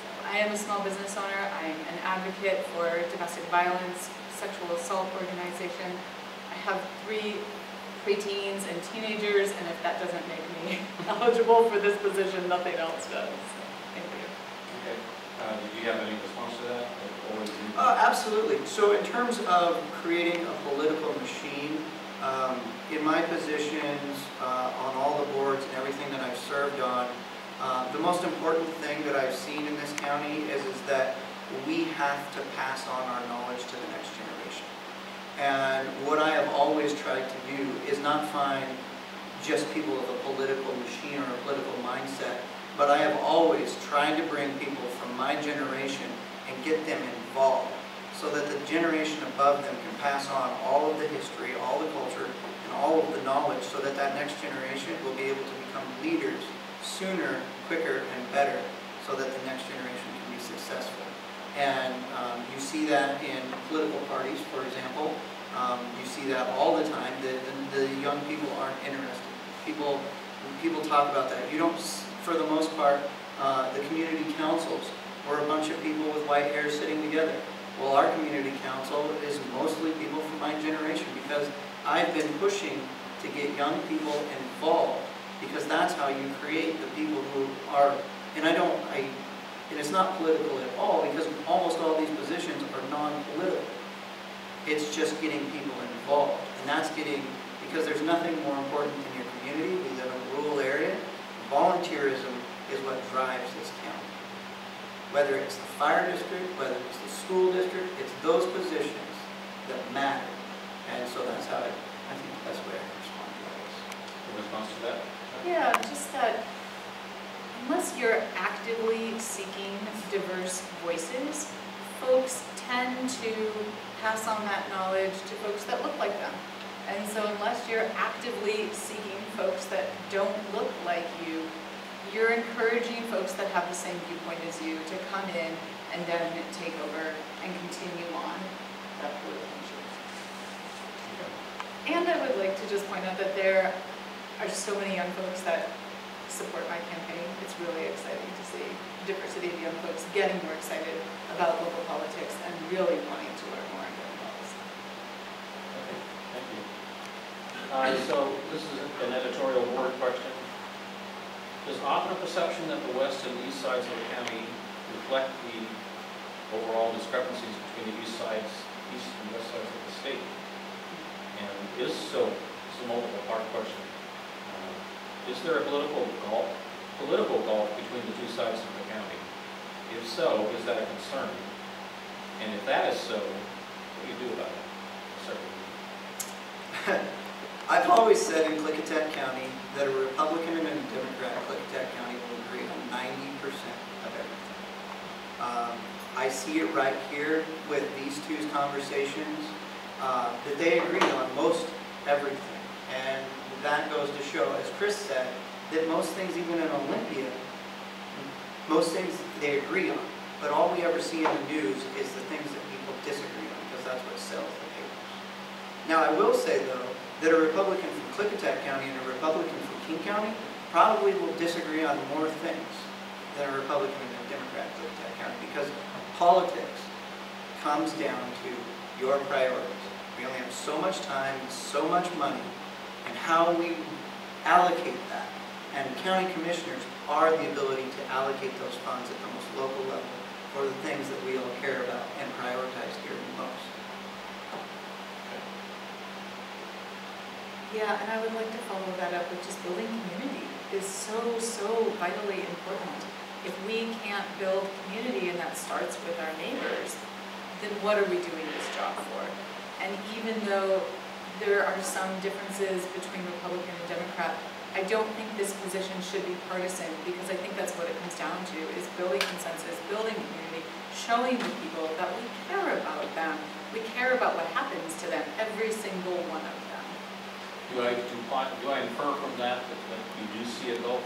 So I am a small business owner. I'm an advocate for domestic violence, sexual assault organization. I have 3 preteens and teenagers, and if that doesn't make me eligible for this position, nothing else does. So, thank you. Okay. Did you have any response to that? Or was it- Absolutely. So in terms of creating a political machine, in my positions on all the boards and everything that I've served on, the most important thing that I've seen in this county is that we have to pass on our knowledge to the next generation. And what I have always tried to do is not find just people with a political machine or a political mindset, but I have always tried to bring people from my generation and get them involved so that the generation above them can pass on all of the history, all the culture, and all of the knowledge so that that next generation will be able to become leaders sooner, quicker, and better so that the next generation can be successful. And you see that in political parties, for example. You see that all the time. The young people aren't interested. People talk about that. You don't, for the most part, the community councils were a bunch of people with white hair sitting together. Well, our community council is mostly people from my generation because I've been pushing to get young people involved because that's how you create the people who are, and and it's not political at all because almost all these positions are non-political. It's just getting people involved, and that's because there's nothing more important in your community. We live in a rural area. Volunteerism is what drives this county. Whether it's the fire district, whether it's the school district, it's those positions that matter. And so that's how I think the best way I can respond to that is. In response to that? Yeah, just that unless you're actively seeking diverse voices, folks tend to pass on that knowledge to folks that look like them. And so unless you're actively seeking folks that don't look like you, you're encouraging folks that have the same viewpoint as you to come in and then take over and continue on that political change. And I would like to just point out that there are so many young folks that support my campaign. It's really exciting to see diversity of young folks getting more excited about local politics and really wanting to learn more and get involved. Okay, thank you. So this is an editorial board question. Does often a perception that the west and east sides of the county reflect the overall discrepancies between the east and west sides of the state? And is so, it's a multiple part question. Is there a political gulf between the two sides of the county? If so, is that a concern? And if that is so, what do you do about it? Certainly. I've always said in Klickitat County that a Republican and a Democrat in Klickitat County will agree on 90% of everything. I see it right here with these two conversations that they agree on most everything. And that goes to show, as Chris said, that most things, even in Olympia, most things they agree on. But all we ever see in the news is the things that people disagree on, because that's what sells the papers. Now, I will say, though, that a Republican from Klickitat County and a Republican from King County probably will disagree on more things than a Republican and a Democrat in Klickitat County, because politics comes down to your priorities. We only have so much time, so much money, and how we allocate that. And county commissioners are the ability to allocate those funds at the most local level for the things that we all care about and prioritize here the most. Yeah, and I would like to follow that up with just building community is so vitally important. If we can't build community and that starts with our neighbors, then what are we doing this job for? And even though there are some differences between Republican and Democrat, I don't think this position should be partisan, because I think that's what it comes down to, is building consensus, building community, showing the people that we care about them. We care about what happens to them, every single one of them. Do I infer from that you do see a gulf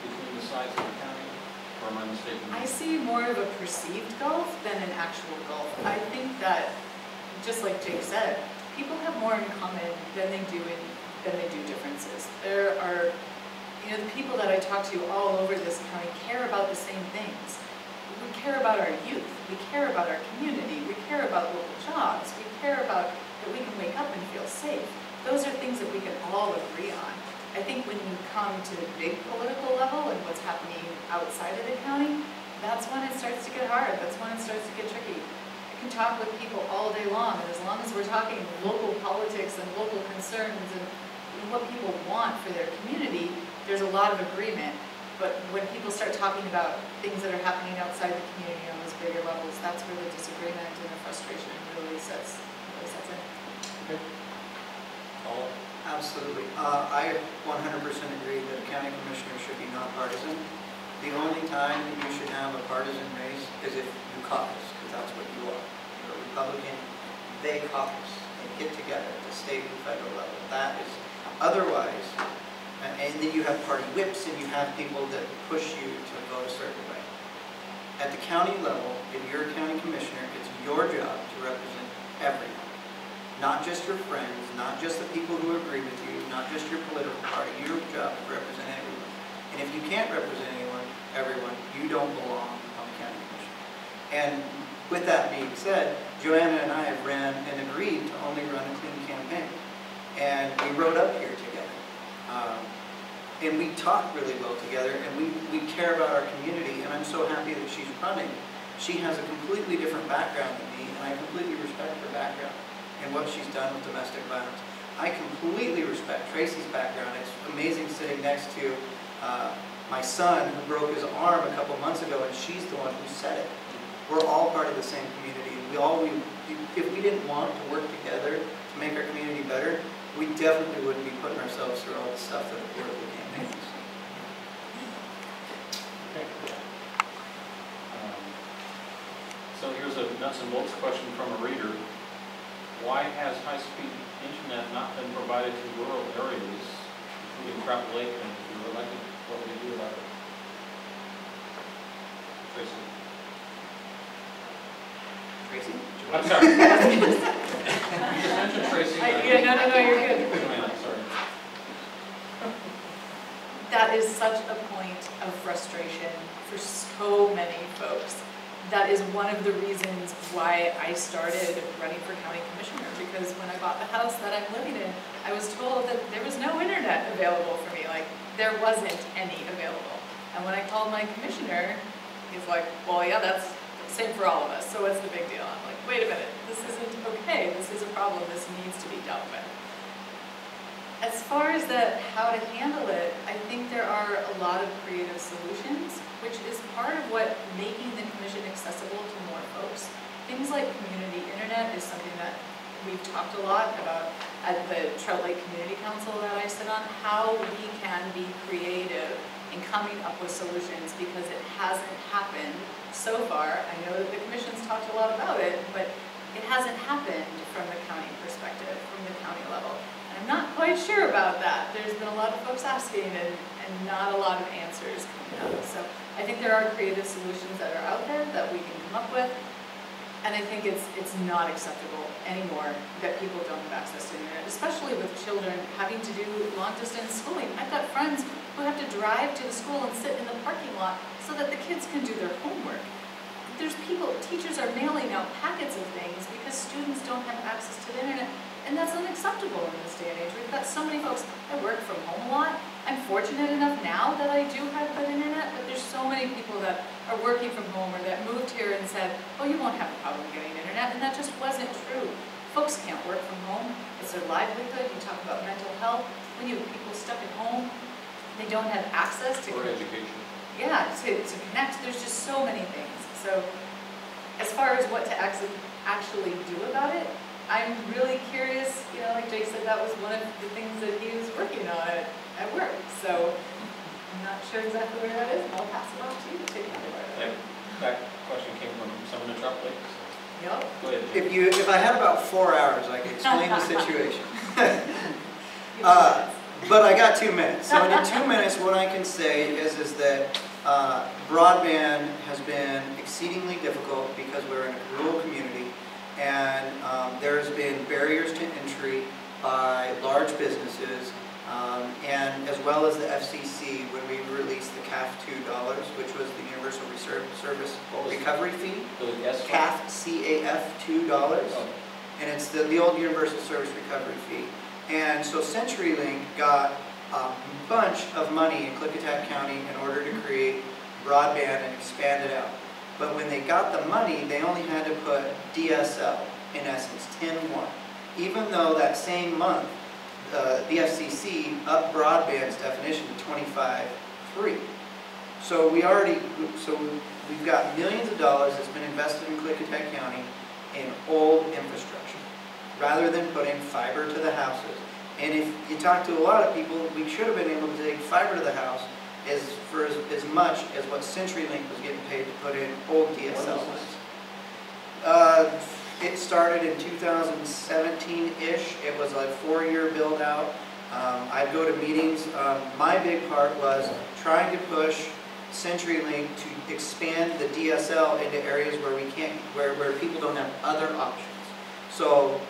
between the sides of the county, or am I mistaken? I see more of a perceived gulf than an actual gulf. I think that, just like Jake said, people have more in common than they do differences. There are, the people that I talk to all over this county care about the same things. We care about our youth, we care about our community, we care about local jobs, we care about that we can wake up and feel safe. Those are things that we can all agree on. I think when you come to the big political level and what's happening outside of the county, that's when it starts to get hard, that's when it starts to get tricky. I can talk with people all day long, and as long as we're talking local politics and local concerns and what people want for their community, there's a lot of agreement. But when people start talking about things that are happening outside the community on those bigger levels, that's where the disagreement and the frustration really sets in. Okay. Paul? Absolutely. I 100% agree that a county commissioner should be nonpartisan. The only time that you should have a partisan race is if you caucus, because that's what you are. You're a Republican, they caucus. They get together at the state and federal level. That is, otherwise, and then you have party whips and you have people that push you to vote a certain way. At the county level, if you're a county commissioner, it's your job to represent everyone. Not just your friends, not just the people who agree with you, not just your political party. Your job is to represent everyone. And if you can't represent everyone, you don't belong on the county commission. And with that being said, Joanna and I have ran and agreed to only run a clean campaign. And we rode up here together. And we talk really well together, and we care about our community, and I'm so happy that she's running. She has a completely different background than me, and I completely respect her background and what she's done with domestic violence. I completely respect Tracy's background. It's amazing sitting next to my son who broke his arm a couple months ago, and she's the one who said it. We're all part of the same community. If we didn't want to work together to make our community better, we definitely wouldn't be putting ourselves through all the stuff that the political campaigns. Okay. So here's a nuts and bolts question from a reader. Why has high-speed internet not been provided to rural areas, including Crap Lake, and if you're elected, what will you do about it? Tracy? Tracy? I'm sorry. You just mentioned Tracy. No, you're good. Joanna, sorry. That is such a point of frustration for so many folks. That is one of the reasons why I started running for county commissioner, because when I bought the house that I'm living in, I was told that there was no internet available for me, like there wasn't any available. And when I called my commissioner, he's like, well, yeah, that's the same for all of us, so what's the big deal? I'm like, wait a minute, this isn't okay, this is a problem, this needs to be dealt with. As far as how to handle it, I think there are a lot of creative solutions, which is part of what making the commission accessible to more folks. Things like community internet is something that we've talked a lot about at the Trout Lake Community Council that I sit on, how we can be creative in coming up with solutions, because it hasn't happened so far. I know that the commission's talked a lot about it, but it hasn't happened from the county perspective, from the county level. I'm not quite sure about that. There's been a lot of folks asking and not a lot of answers coming out. So I think there are creative solutions that are out there that we can come up with. And I think it's not acceptable anymore that people don't have access to the internet, especially with children having to do long distance schooling. I've got friends who have to drive to the school and sit in the parking lot so that the kids can do their homework. Teachers are mailing out packets of things because students don't have access to the internet. And that's unacceptable in this day and age. We've got so many folks that work from home a lot. I'm fortunate enough now that I do have good internet, but there's so many people that are working from home or that moved here and said, oh, you won't have a problem getting internet, and that just wasn't true. Folks can't work from home. It's their livelihood. You talk about mental health. When you have people stuck at home, they don't have access to Or education. yeah, to connect, there's just so many things. So as far as what to actually do about it, I'm really curious, you know, like Jake said, that was one of the things that he was working on at work. So I'm not sure exactly where that is, and I'll pass it on to you to take it away. That question came from someone in Trout Lake. Yep. Go ahead. If I had about 4 hours, I could explain the situation. But I got 2 minutes. So in 2 minutes, what I can say is that broadband has been exceedingly difficult because we're in a rural community, and there's been barriers to entry by large businesses, and as well as the FCC when we released the CAF $2, which was the Universal Service Recovery Fee. CAF, C-A-F, $2. Oh. And it's the old Universal Service Recovery Fee. And so CenturyLink got a bunch of money in Klickitat County in order to create broadband and expand it out. But when they got the money, they only had to put DSL, in essence, 10-1. Even though that same month, the FCC upped broadband's definition to 25.3. So we've got millions of dollars that's been invested in Klickitat County in old infrastructure, rather than putting fiber to the houses. And if you talk to a lot of people, we should have been able to take fiber to the house for as much as what CenturyLink was getting paid to put in old DSL lines. It started in 2017-ish. It was a 4-year build out. I'd go to meetings. My big part was trying to push CenturyLink to expand the DSL into areas where we can't, where people don't have other options. So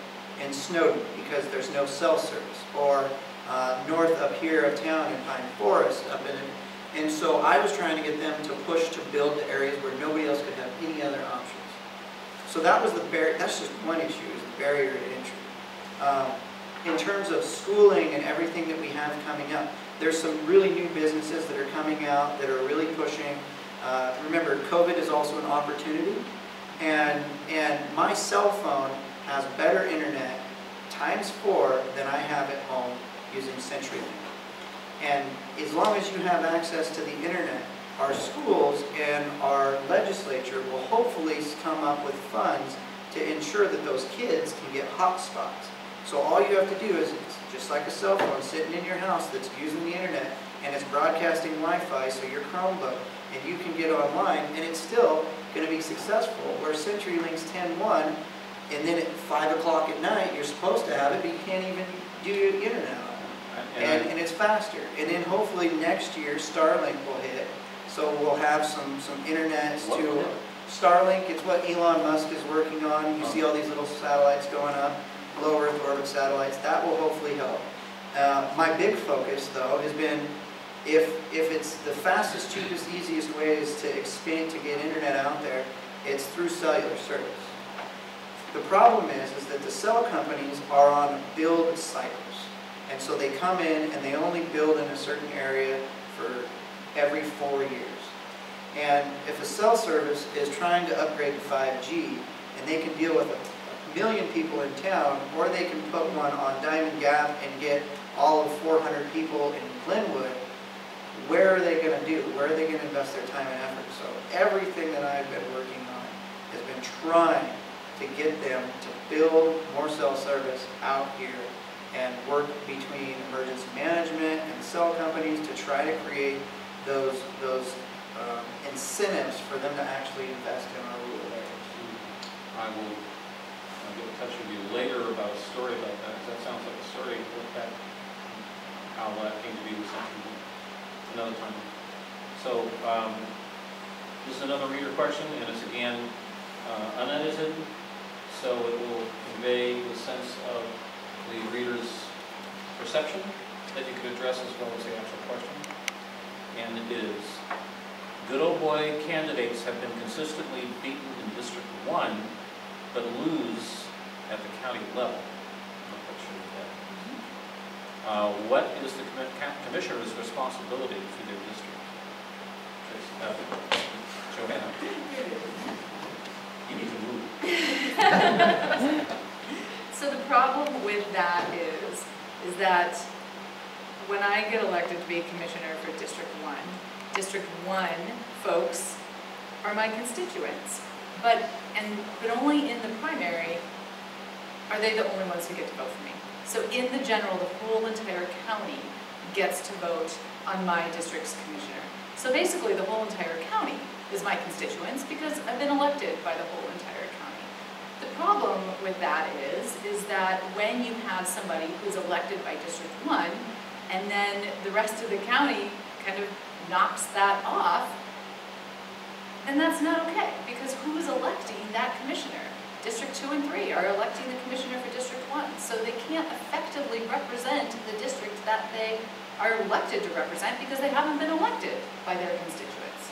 in Snowden, because there's no cell service, or north up here of town in Pine Forest, and so I was trying to get them to push to build the areas where nobody else could have any other options. So that was the barrier. That's just one issue, is the barrier to entry. In terms of schooling and everything that we have coming up, there's some really new businesses that are coming out that are really pushing. Remember, COVID is also an opportunity, and my cell phone has better internet ×4 than I have at home using CenturyLink. And as long as you have access to the internet, our schools and our legislature will hopefully come up with funds to ensure that those kids can get hotspots. So all you have to do is, it's just like a cell phone sitting in your house that's using the internet, and it's broadcasting Wi-Fi, so your Chromebook, and you can get online, and it's still going to be successful. Where CenturyLink's 10-1, and then at 5 o'clock at night, you're supposed to have it, but you can't even do your internet on it. And it's faster. And then hopefully next year, Starlink will hit. So we'll have some internets to Starlink. It's what Elon Musk is working on. You see all these little satellites going up, low Earth orbit satellites. That will hopefully help. My big focus, though, has been if it's the fastest, cheapest, easiest way is to expand, to get internet out there, it's through cellular service. The problem is that the cell companies are on build cycles. And so they come in and they only build in a certain area for every 4 years. And if a cell service is trying to upgrade to 5G, and they can deal with a million people in town, or they can put one on Diamond Gap and get all of 400 people in Glenwood, where are they going to do? Where are they going to invest their time and effort? So everything that I've been working on has been trying to get them to build more cell service out here and work between emergency management and cell companies to try to create those incentives for them to actually invest in our rural areas. I will get in touch with you later about a story about that, because that sounds like a story about how that came to be with something another time. So this is another reader question, and it's again unedited, so it will convey the sense of the reader's perception that you could address as well as the actual question. And it is, good old boy candidates have been consistently beaten in District 1, but lose at the county level. I'm not quite sure of that. What is the commissioner's responsibility for their district? Joanna, you need to move. So the problem with that is that when I get elected to be commissioner for District 1, District 1 folks are my constituents, but only in the primary are they the only ones who get to vote for me. So in the general, the whole entire county gets to vote on my district's commissioner. So basically, the whole entire county is my constituents because I've been elected by the whole entire county. The problem with that is that when you have somebody who's elected by District 1, and then the rest of the county kind of knocks that off, then that's not okay, because who's electing that commissioner? District 2 and 3 are electing the commissioner for District 1, so they can't effectively represent the district that they are elected to represent because they haven't been elected by their constituents.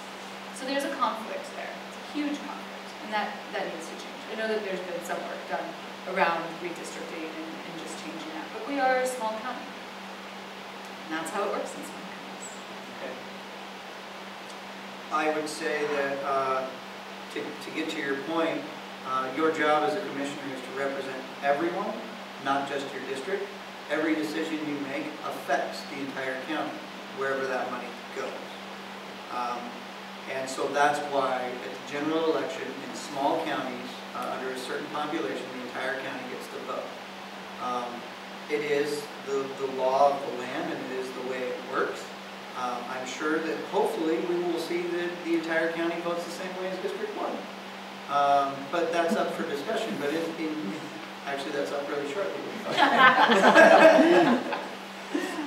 So there's a conflict there. It's a huge conflict, and that needs to change. I know that there's been some work done around redistricting and just changing that, but we are a small county. And that's how it works in small counties. Okay. I would say that to get to your point, your job as a commissioner is to represent everyone, not just your district. Every decision you make affects the entire county, wherever that money goes. And so that's why at the general election in small counties, under a certain population, the entire county gets to vote. It is the law of the land, and it is the way it works. I'm sure that hopefully we will see that the entire county votes the same way as District 1. But that's up for discussion, but actually that's up really shortly.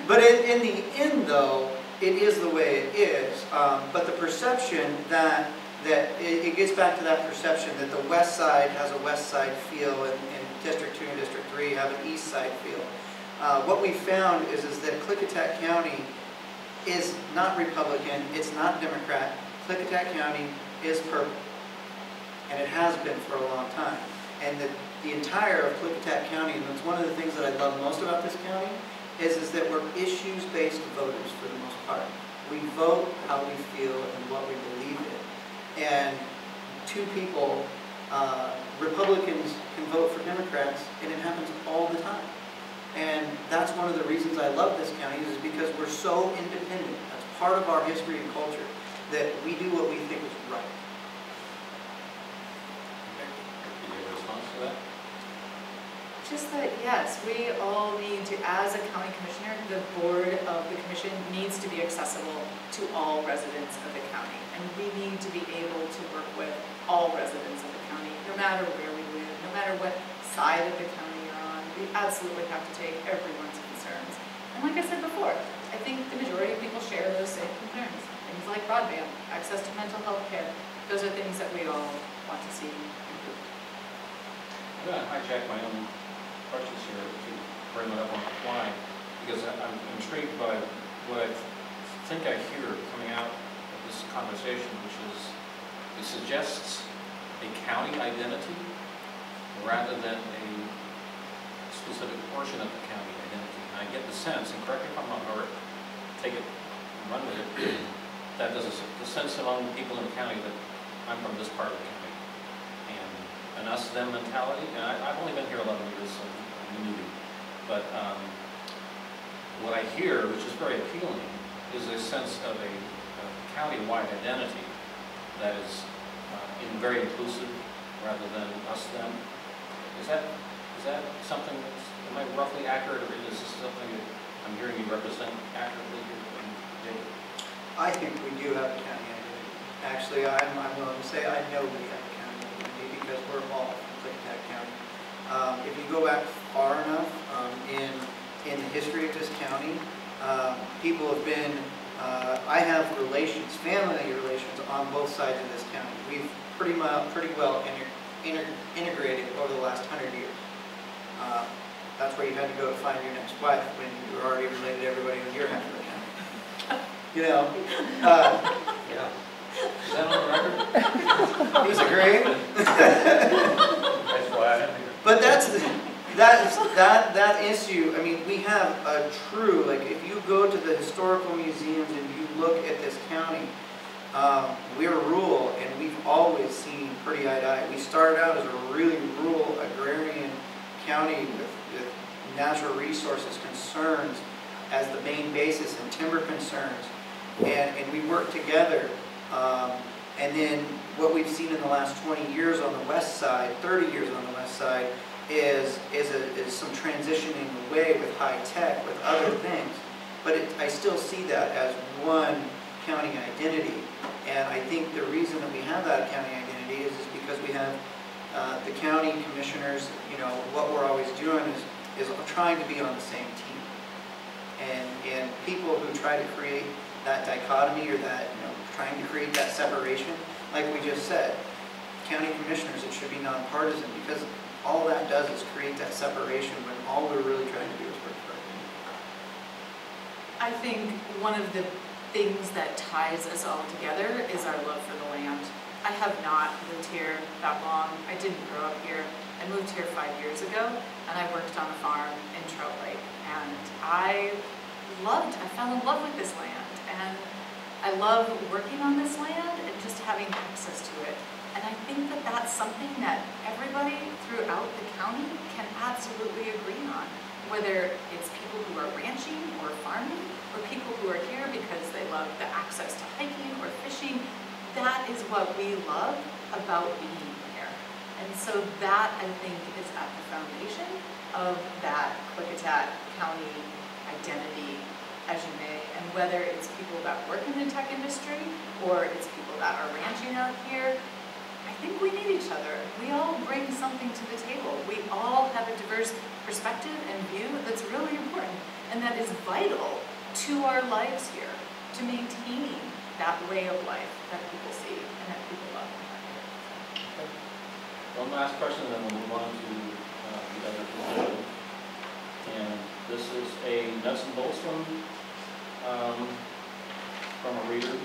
But in the end, though, it is the way it is. But the perception that it gets back to that perception that the west side has a west side feel and District 2 and District 3 have an east side feel. What we found is that Klickitat County is not Republican, it's not Democrat. Klickitat County is purple. And it has been for a long time. And the entire of Klickitat County, and it's one of the things that I love most about this county, is that we're issues-based voters for the most part. We vote how we feel and what we believe in. And two people, Republicans can vote for Democrats, and it happens all the time. And that's one of the reasons I love this county, is because we're so independent. That's part of our history and culture, that we do what we think is right. Just that, yes, we all need to, as a county commissioner, the board of the commission needs to be accessible to all residents of the county. And we need to be able to work with all residents of the county, no matter where we live, no matter what side of the county you're on. We absolutely have to take everyone's concerns. And like I said before, I think the majority of people share those same concerns. Things like broadband, access to mental health care. Those are things that we all want to see improved. I'm going to hijack my own questions here to bring it up on the fly, because I'm intrigued by what I think I hear coming out of this conversation, which is it suggests a county identity rather than a specific portion of the county identity. And I get the sense, and correct me if I'm wrong, or take it and run with it, that there's a sense among people in the county that I'm from this part of the county. An us-them mentality, and I've only been here 11 years, so I'm a newbie. But what I hear, which is very appealing, is a sense of a county-wide identity that is very inclusive rather than us-them. Is that something that's, am I roughly accurate, or is this something that I'm hearing you represent accurately here? I think we do have a county identity. Actually, I'm willing to say I know we have a county identity because we're all from Klickitat County. If you go back far enough in the history of this county, people have been, I have relations, family relations on both sides of this county. We've pretty well integrated over the last 100 years. That's where you had to go to find your next wife when you were already related to everybody in your half of the county. You know, Yeah. Is that on the record? he's agreeing. That's why I am here. But that issue, I mean, we have a true, like, if you go to the historical museums and you look at this county, we're rural, and we've always seen pretty eye to eye. We started out as a really rural agrarian county with natural resources concerns as the main basis and timber concerns. and we work together. And then what we've seen in the last 20 years on the west side, 30 years on the west side, is some transitioning away with high tech, with other things. But I still see that as one county identity. And I think the reason that we have that county identity is because we have the county commissioners, you know, what we're always doing is trying to be on the same team. And people who try to create that dichotomy or that, you know, trying to create that separation, like we just said, county commissioners, it should be nonpartisan, because all that does is create that separation when all we're really trying to do is work for our community. I think one of the things that ties us all together is our love for the land. I have not lived here that long. I didn't grow up here. I moved here 5 years ago, and I worked on a farm in Trout Lake. And I fell in love with this land. And I love working on this land and just having access to it. And I think that that's something that everybody throughout the county can absolutely agree on. Whether it's people who are ranching or farming, or people who are here because they love the access to hiking or fishing. That is what we love about being here. And so that, I think, is at the foundation of that Klickitat County identity, as you may. And whether it's people that work in the tech industry or it's people that are ranching out here, I think we need each other. We all bring something to the table. We all have a diverse perspective and view that's really important and that is vital to our lives here, to maintaining that way of life that people see and that people love. Okay. One last question, and then we'll move on to the other position. And this is a nuts and bolts one from a reader.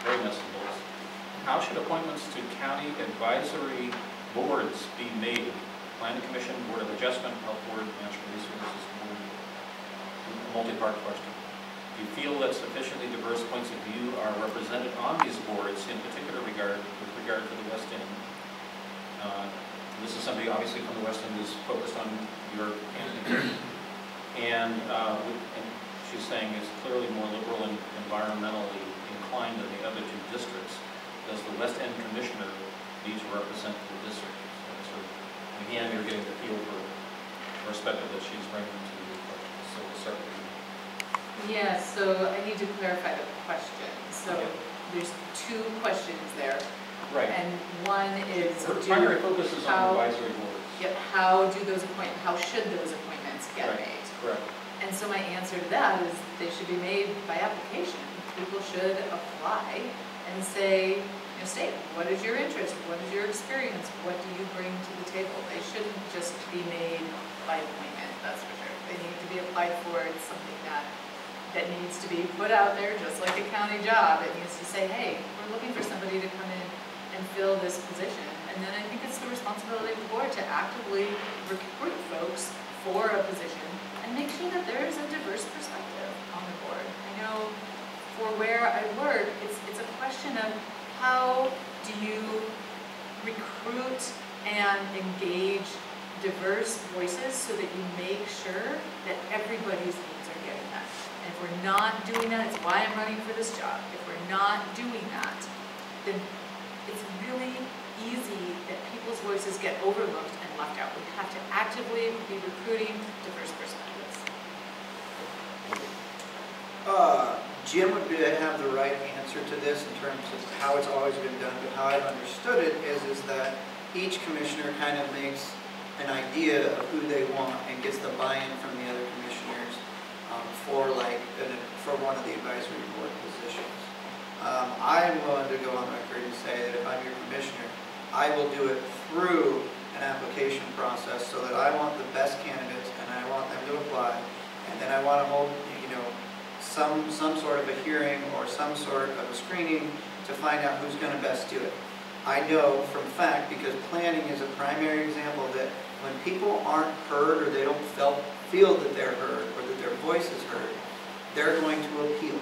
Very nuts and bolts. How should appointments to county advisory boards be made? Planning Commission, Board of Adjustment, Health Board, Natural Resources Board. A multi-part question. Do you feel that sufficiently diverse points of view are represented on these boards, in particular with regard to the West End? This is somebody obviously from the West End who's focused on your county. And she's saying is clearly more liberal and environmentally inclined than the other two districts. Does the West End Commissioner need to represent the district? So again, you're getting the feel for the perspective that she's bringing to the question. So we'll start with you. Yeah, so I need to clarify the question. So Okay. there's two questions there. Right. And one is, Her primary focus is on advisory boards. Yep, how should those appointments get Right. made? Correct. And so my answer to that is they should be made by application. People should apply and say, you know, state, what is your interest? What is your experience? What do you bring to the table? They shouldn't just be made by appointment, that's for sure. They need to be applied for. It's something that needs to be put out there, just like a county job. It needs to say, hey, we're looking for somebody to come in and fill this position. And then I think it's the responsibility of the board to actively recruit folks for a position and make sure that there is a diverse perspective on the board. I know for where I work, it's a question of how do you recruit and engage diverse voices so that you make sure that everybody's needs are getting met. And if we're not doing that, it's why I'm running for this job. If we're not doing that, then it's really easy that people's voices get overlooked and left out. We have to actively be recruiting diverse perspectives. Jim would have the right answer to this in terms of how it's always been done, but how I've understood it is that each commissioner kind of makes an idea of who they want and gets the buy-in from the other commissioners for one of the advisory board positions. I am willing to go on record and say that if I'm your commissioner, I will do it through an application process so that I want the best candidates and I want them to apply, and then I want to hold, you know, some sort of a hearing or some sort of a screening to find out who's going to best do it. I know from fact, because planning is a primary example, that when people aren't heard or they don't feel that they're heard or that their voice is heard, they're going to appeal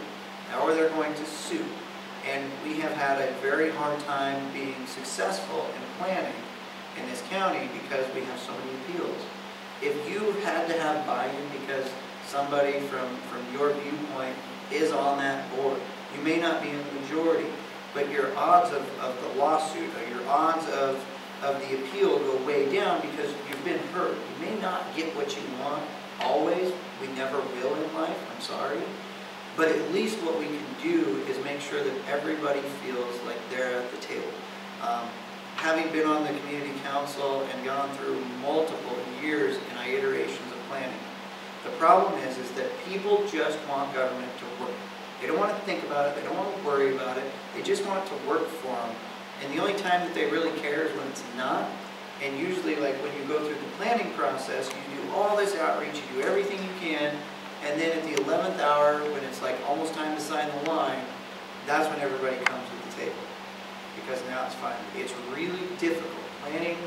or they're going to sue. And we have had a very hard time being successful in planning in this county because we have so many appeals. If you had to have buy-in because somebody from your viewpoint is on that board. You may not be in the majority, but your odds of the lawsuit, or your odds of the appeal go way down because you've been hurt. You may not get what you want always. We never will in life, I'm sorry. But at least what we can do is make sure that everybody feels like they're at the table. Having been on the community council and gone through multiple years and iterations of planning, the problem is that people just want government to work. They don't want to think about it, they don't want to worry about it, they just want it to work for them. And the only time that they really care is when it's not. And usually, like when you go through the planning process, you do all this outreach, you do everything you can, and then at the 11th hour, when it's like almost time to sign the line, that's when everybody comes to the table. Because now it's fine. It's really difficult. Planning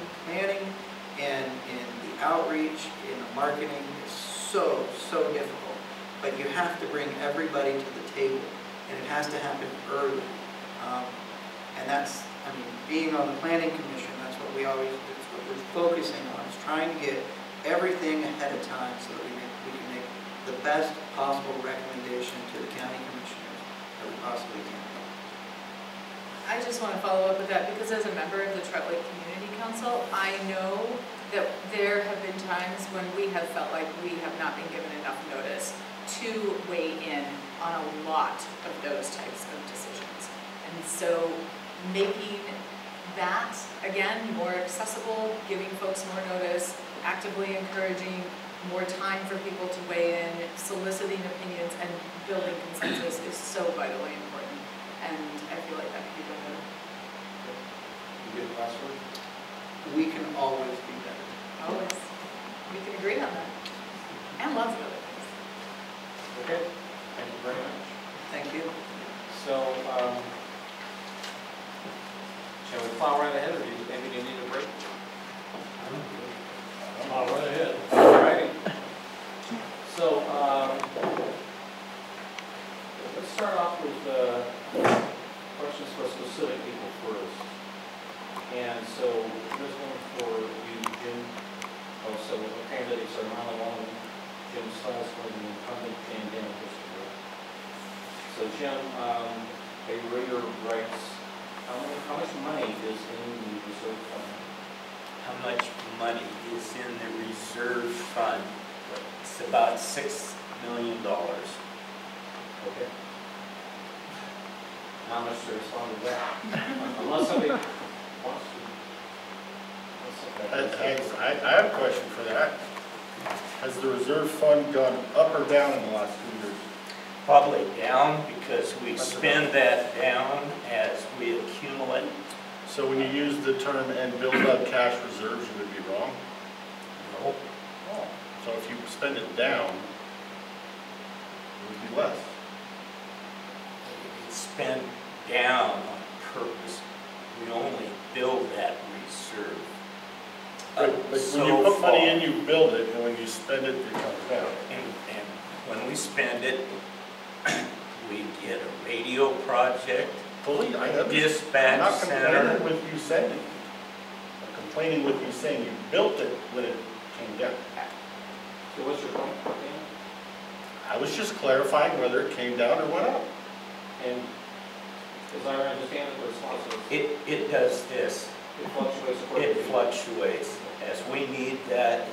and the outreach, in the marketing is so difficult. But you have to bring everybody to the table, and it has to happen early. And that's, I mean, being on the planning commission, that's what we're focusing on, is trying to get everything ahead of time so that we can make the best possible recommendation to the county commissioners that we possibly can. I just want to follow up with that because as a member of the Trout Lake Community Council, I know that there have been times when we have felt like we have not been given enough notice to weigh in on a lot of those types of decisions. And so making that, again, more accessible, giving folks more notice, actively encouraging more time for people to weigh in, soliciting opinions, and building consensus is so vitally important. And I feel like that can be done better. You get the last word? We can always be better. Always. We can agree on that. And lots of other things. Okay, thank you very much. Thank you. So, shall we plow right ahead, or maybe do you need a break? Come on, right ahead. All righty. So, let's start off with questions for specific people first. And so, this one for you, Jim. Oh, so the candidates are Marla Wallen, Jim Slassman, and incumbent Dan Christopher. So, Jim, a reader writes, how much money is in the reserve fund? How much money is in the reserve fund? It's about $6 million. Okay. How much to respond to that? Unless somebody wants to. I have a question for that. Has the reserve fund gone up or down in the last 2 years? Probably down because we spend that down as we accumulate. So when you use the term "and build up cash reserves," you would be wrong? No. So if you spend it down, it would be less. It's spent down on purpose. We only build that reserve. But when you put money in, you build it, and when you spend it, it comes down. And when we spend it, we get a radio project, Fully, I understand. I'm dispatch not center. complaining with you sending it. I'm complaining with you saying you built it when it came down. So what's your point, Dan? I was just clarifying whether it came down or went up. And as I understand it, there's lots of, It does this. it fluctuates according to. It fluctuates. As we need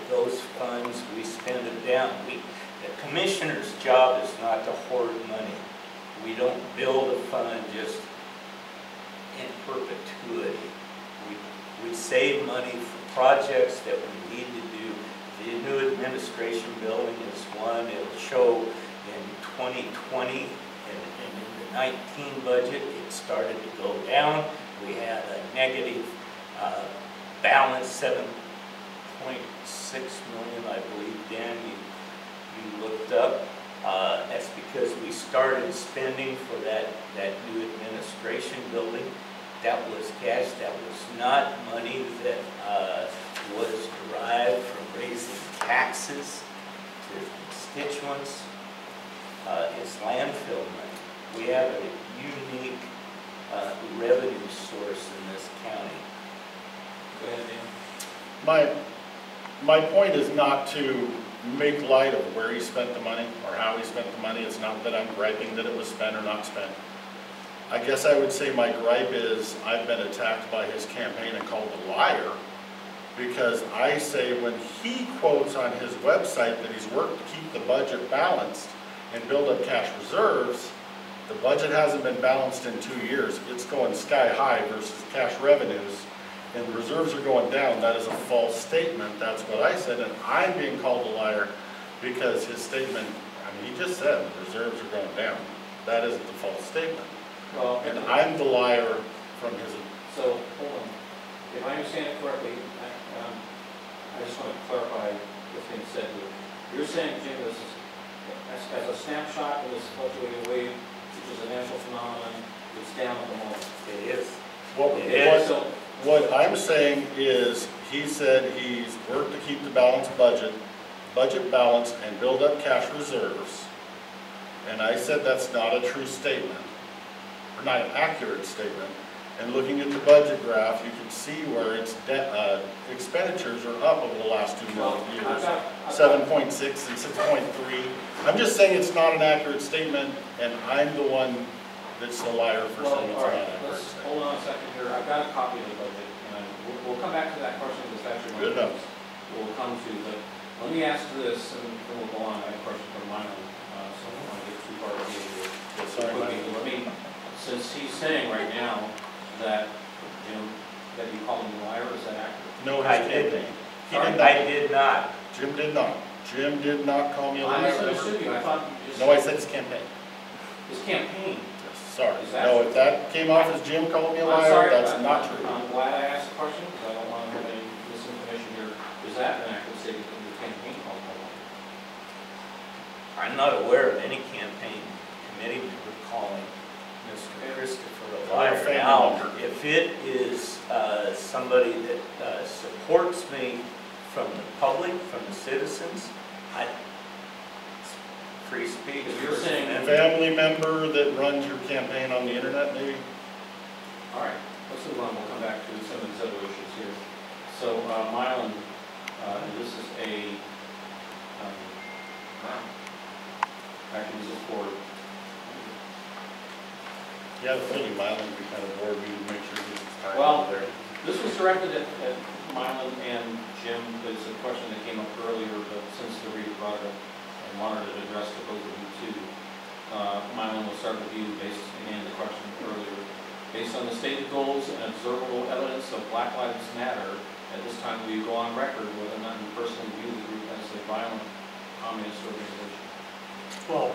those funds, we spend it down. The commissioner's job is not to hoard money. We don't build a fund just in perpetuity. We save money for projects that we need to do. The new administration building is one. It'll show in 2020 and in the 19 budget, it started to go down. We had a negative balance, 7.6 million, I believe, Dan, you looked up. That's because we started spending for that new administration building. That was cash, that was not money that was derived from raising taxes to constituents. It's landfill money. We have a unique revenue source in this county. Go ahead, Dan. my point is not to make light of where he spent the money or how he spent the money. It's not that I'm griping that it was spent or not spent. I guess I would say my gripe is I've been attacked by his campaign and called a liar, because I say when he quotes on his website that he's worked to keep the budget balanced and build up cash reserves, the budget hasn't been balanced in 2 years. It's going sky high versus cash revenues, and the reserves are going down. That is a false statement. That's what I said, and I'm being called a liar because his statement, I mean, he just said the reserves are going down. That isn't the false statement. Well, And I'm the liar from his, so, hold on. If I understand it correctly, I just want to clarify the thing said here. You're saying, Jim, this is, as a snapshot in this fluctuating wave, which is a natural phenomenon, it's down at the moment. It is. So, what I'm saying is, he said he's worked to keep the balanced budget balanced and build up cash reserves. And I said that's not a true statement, or not an accurate statement. And looking at the budget graph, you can see where its expenditures are up over the last 2 years. 7.6 and 6.3. I'm just saying it's not an accurate statement, and I'm the one that's the liar for saying it's all not right, accurate. let's, hold on a second here. I've got a copy of the budget, and we'll come back to that question, because that's your Good enough. we'll come to, but let me ask this, and then we'll go on. I have a question from mine, so I don't want to get too far ahead here. Sorry, Quickly, let me, since he's saying right now that, you know, that you call him a liar, is that accurate? No, I his didn't. campaign. He did I not. did not. Jim did not. Jim did not call me a I liar. misunderstood you. I thought you just. No, I said his campaign. His campaign. Yes, sorry. Is that- No, if that came off as Jim calling me a I'm liar, sorry, that's I'm- not true. I'm glad I asked the question, because I don't want to have any misinformation here. Is that an accurate statement that your campaign called him a liar? I'm not aware of any campaign committee member calling Mr. Christopher a Or a liar. family Now, member. if it is somebody that supports me from the public, from the citizens, it's free speech. If you're saying A family member that runs your campaign on the internet, maybe? All right, let's move on. We'll come back to some of these other issues here. So, Mylan, this is a, actually, this is for, Yeah, the feeling Mylan would be kind of bored, we would make sure he gets his time Well, out there. this was directed at Mylan and Jim. It's a question that came up earlier, but since the reader brought it up, I wanted it addressed to both of you too. Mylan, we'll start with you, based, again, the question earlier. Based on the stated goals and observable evidence of Black Lives Matter, at this time, will you go on record whether or not you personally view the group as a violent communist organization? Well,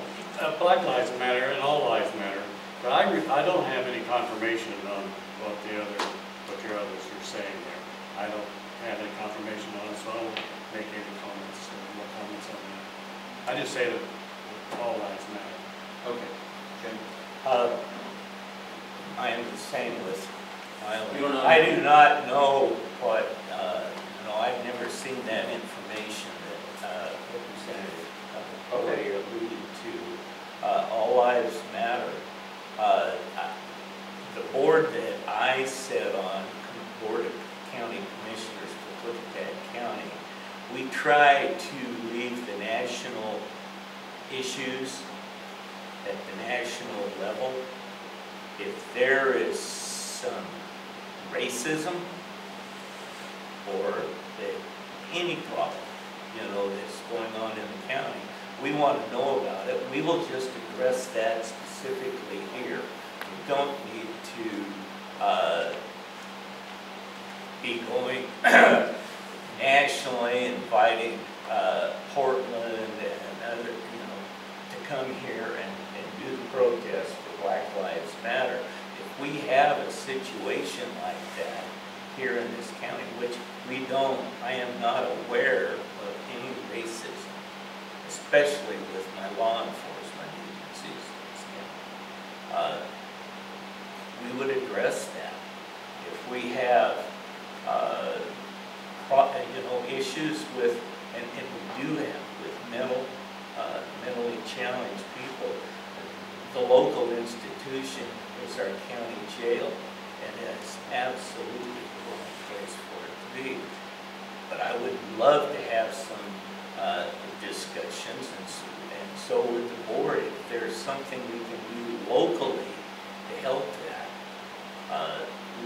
Black Lives Matter and all lives matter, but I don't have any confirmation on what your others are saying there. I don't have any confirmation on it, so I won't make any comments on that. I just say that all lives matter. Okay, Jim? I am the same with Mylan. You don't know? I do not know what, I've never seen that information that Representative Cody alluded to. All lives matter. The board that I sit on, Board of County Commissioners for Clickatack County, we try to leave the national issues at the national level. If there is some racism or any problem, that's going on in the county, we want to know about it. We will just address that specifically here. We don't need to be going nationally, inviting Portland and other, to come here and do the protest for Black Lives Matter. If we have a situation like that here in this county, which we don't, I am not aware of any racism, especially with my law enforcement agencies. We would address that. If we have, issues with, and we do have with mentally challenged people, the local institution is our county jail, and it's absolutely the wrong place for it to be. but I would love to have some discussions, and so with the board, if there's something we can do locally to help that,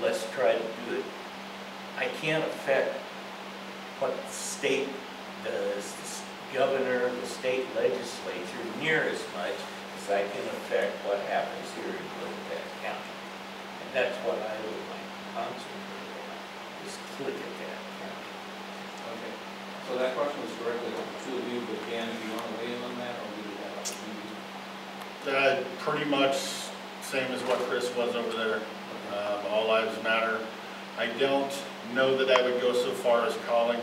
let's try to do it. I can't affect what the state does, the governor, the state legislature, near as much as I can affect what happens here in Clickett County. And that's what I would like to concentrate on, is Clickett County. Okay, so that question was directly to the two of you, but Dan, if you want to weigh in on that, or we do that opportunity? Pretty much same as what Chris was over there. All lives matter. I don't know that I would go so far as calling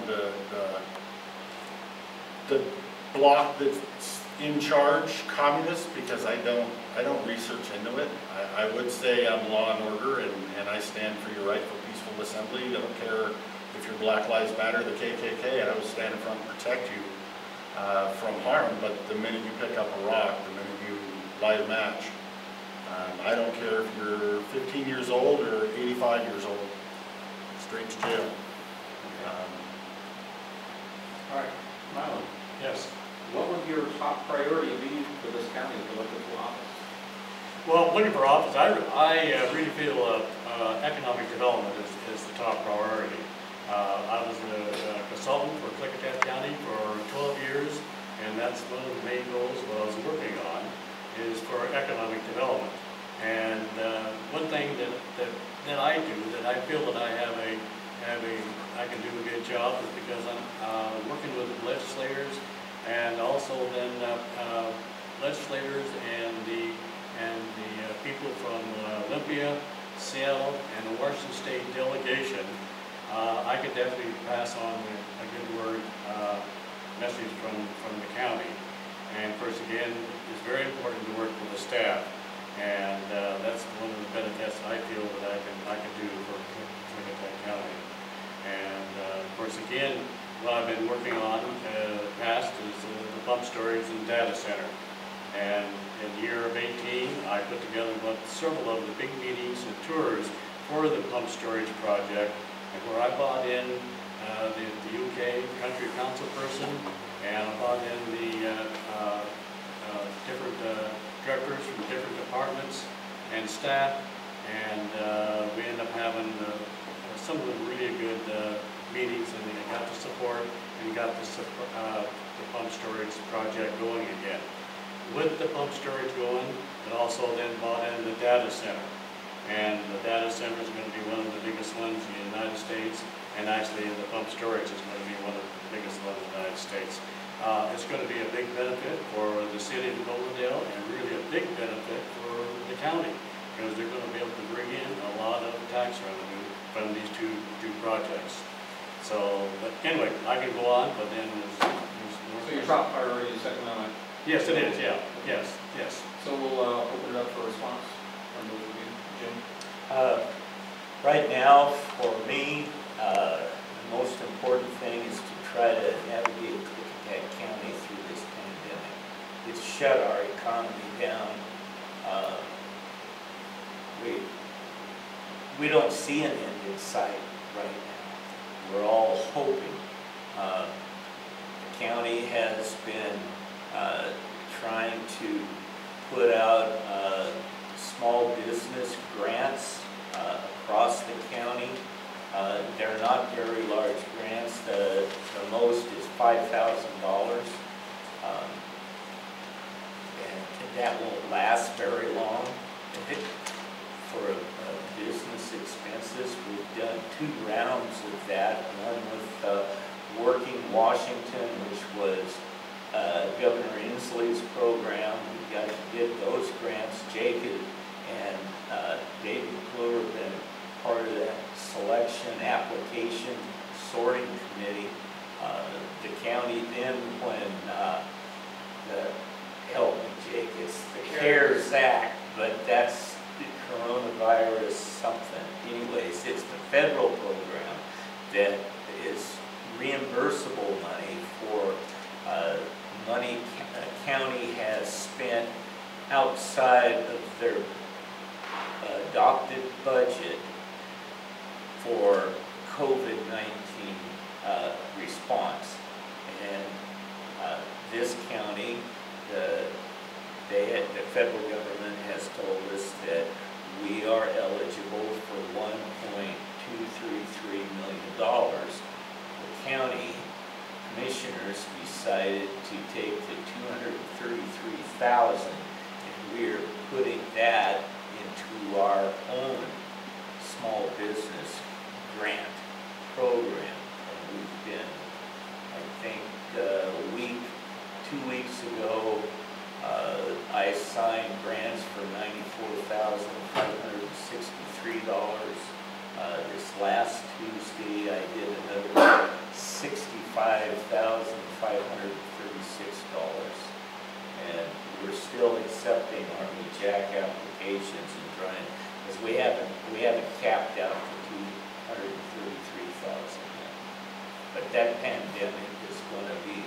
the block that's in charge communist, because I don't research into it. I would say I'm law and order, and I stand for your right for peaceful assembly. I don't care if you're Black Lives Matter, the KKK, and I will stand in front and protect you from harm. But the minute you pick up a rock, the minute you light a match, I don't care if you're 15 years old or 85 years old, straight to jail. All right, Milo, Yes. what would your top priority be for this county if you looked into office? Well, looking for office, I really feel economic development is the top priority. I was a consultant for Clickett County for 12 years, and that's one of the main goals what I was working on, is for economic development. And one thing that I do, that I feel that I can do a good job, is because I'm working with legislators, and also then legislators and the people from Olympia, Seattle, and the Washington State delegation. I could definitely pass on a good word message from the county. And of course, again, it's very important to work with the staff, and that's one of the benefits I feel that I can do for Clickett County. And of course, again, what I've been working on in the past is the pump storage and data center. And in the year of 18, I put together several of the big meetings and tours for the pump storage project, and where I brought in the UK country council person, and I brought in the different directors from different departments and staff, and we ended up having some of the really good meetings, and they got the support and got the pump storage project going again. With the pump storage going, it also then brought in the data center. And the data center is going to be one of the biggest ones in the United States, and actually the pump storage is going to be one of the biggest ones in the United States. It's going to be a big benefit for the city of Goldendale, and really a big benefit for the county, because they're going to be able to bring in a lot of tax revenue from these two projects. So, but anyway, I can go on, but then there's more. So your top priority is economic. Yes, it is, yeah, yes. So we'll open it up for response from those of you. Jim? Right now, for me, the most important thing is to try to navigate Clickett County through this pandemic. It's shut our economy down. We don't see an end in sight right now. We're all hoping. The county has been trying to put out small business grants across the county. They're not very large grants. The most is $5,000. And that won't last very long. For business expenses, we've done 2 rounds of that. One with Working Washington, which was Governor Inslee's program. We got to get those grants. Jacob and David McClure have been part of that selection application sorting committee. The county then, when help me, Jake, it's the CARES Act, but that's the coronavirus something. Anyways, it's the federal program that is reimbursable money for money county has spent outside of their adopted budget for COVID-19 this county, the federal government has told us that we are eligible for $1.233 million. The county commissioners decided to take the $233,000 and we are putting that into our own small business grant program. And we've been, I think, 2 weeks ago, I signed grants for $94,563. This last Tuesday, I did another $65,536. And we're still accepting Army Jack applications and trying, because we haven't capped out the $233,000 yet. But that pandemic is going to be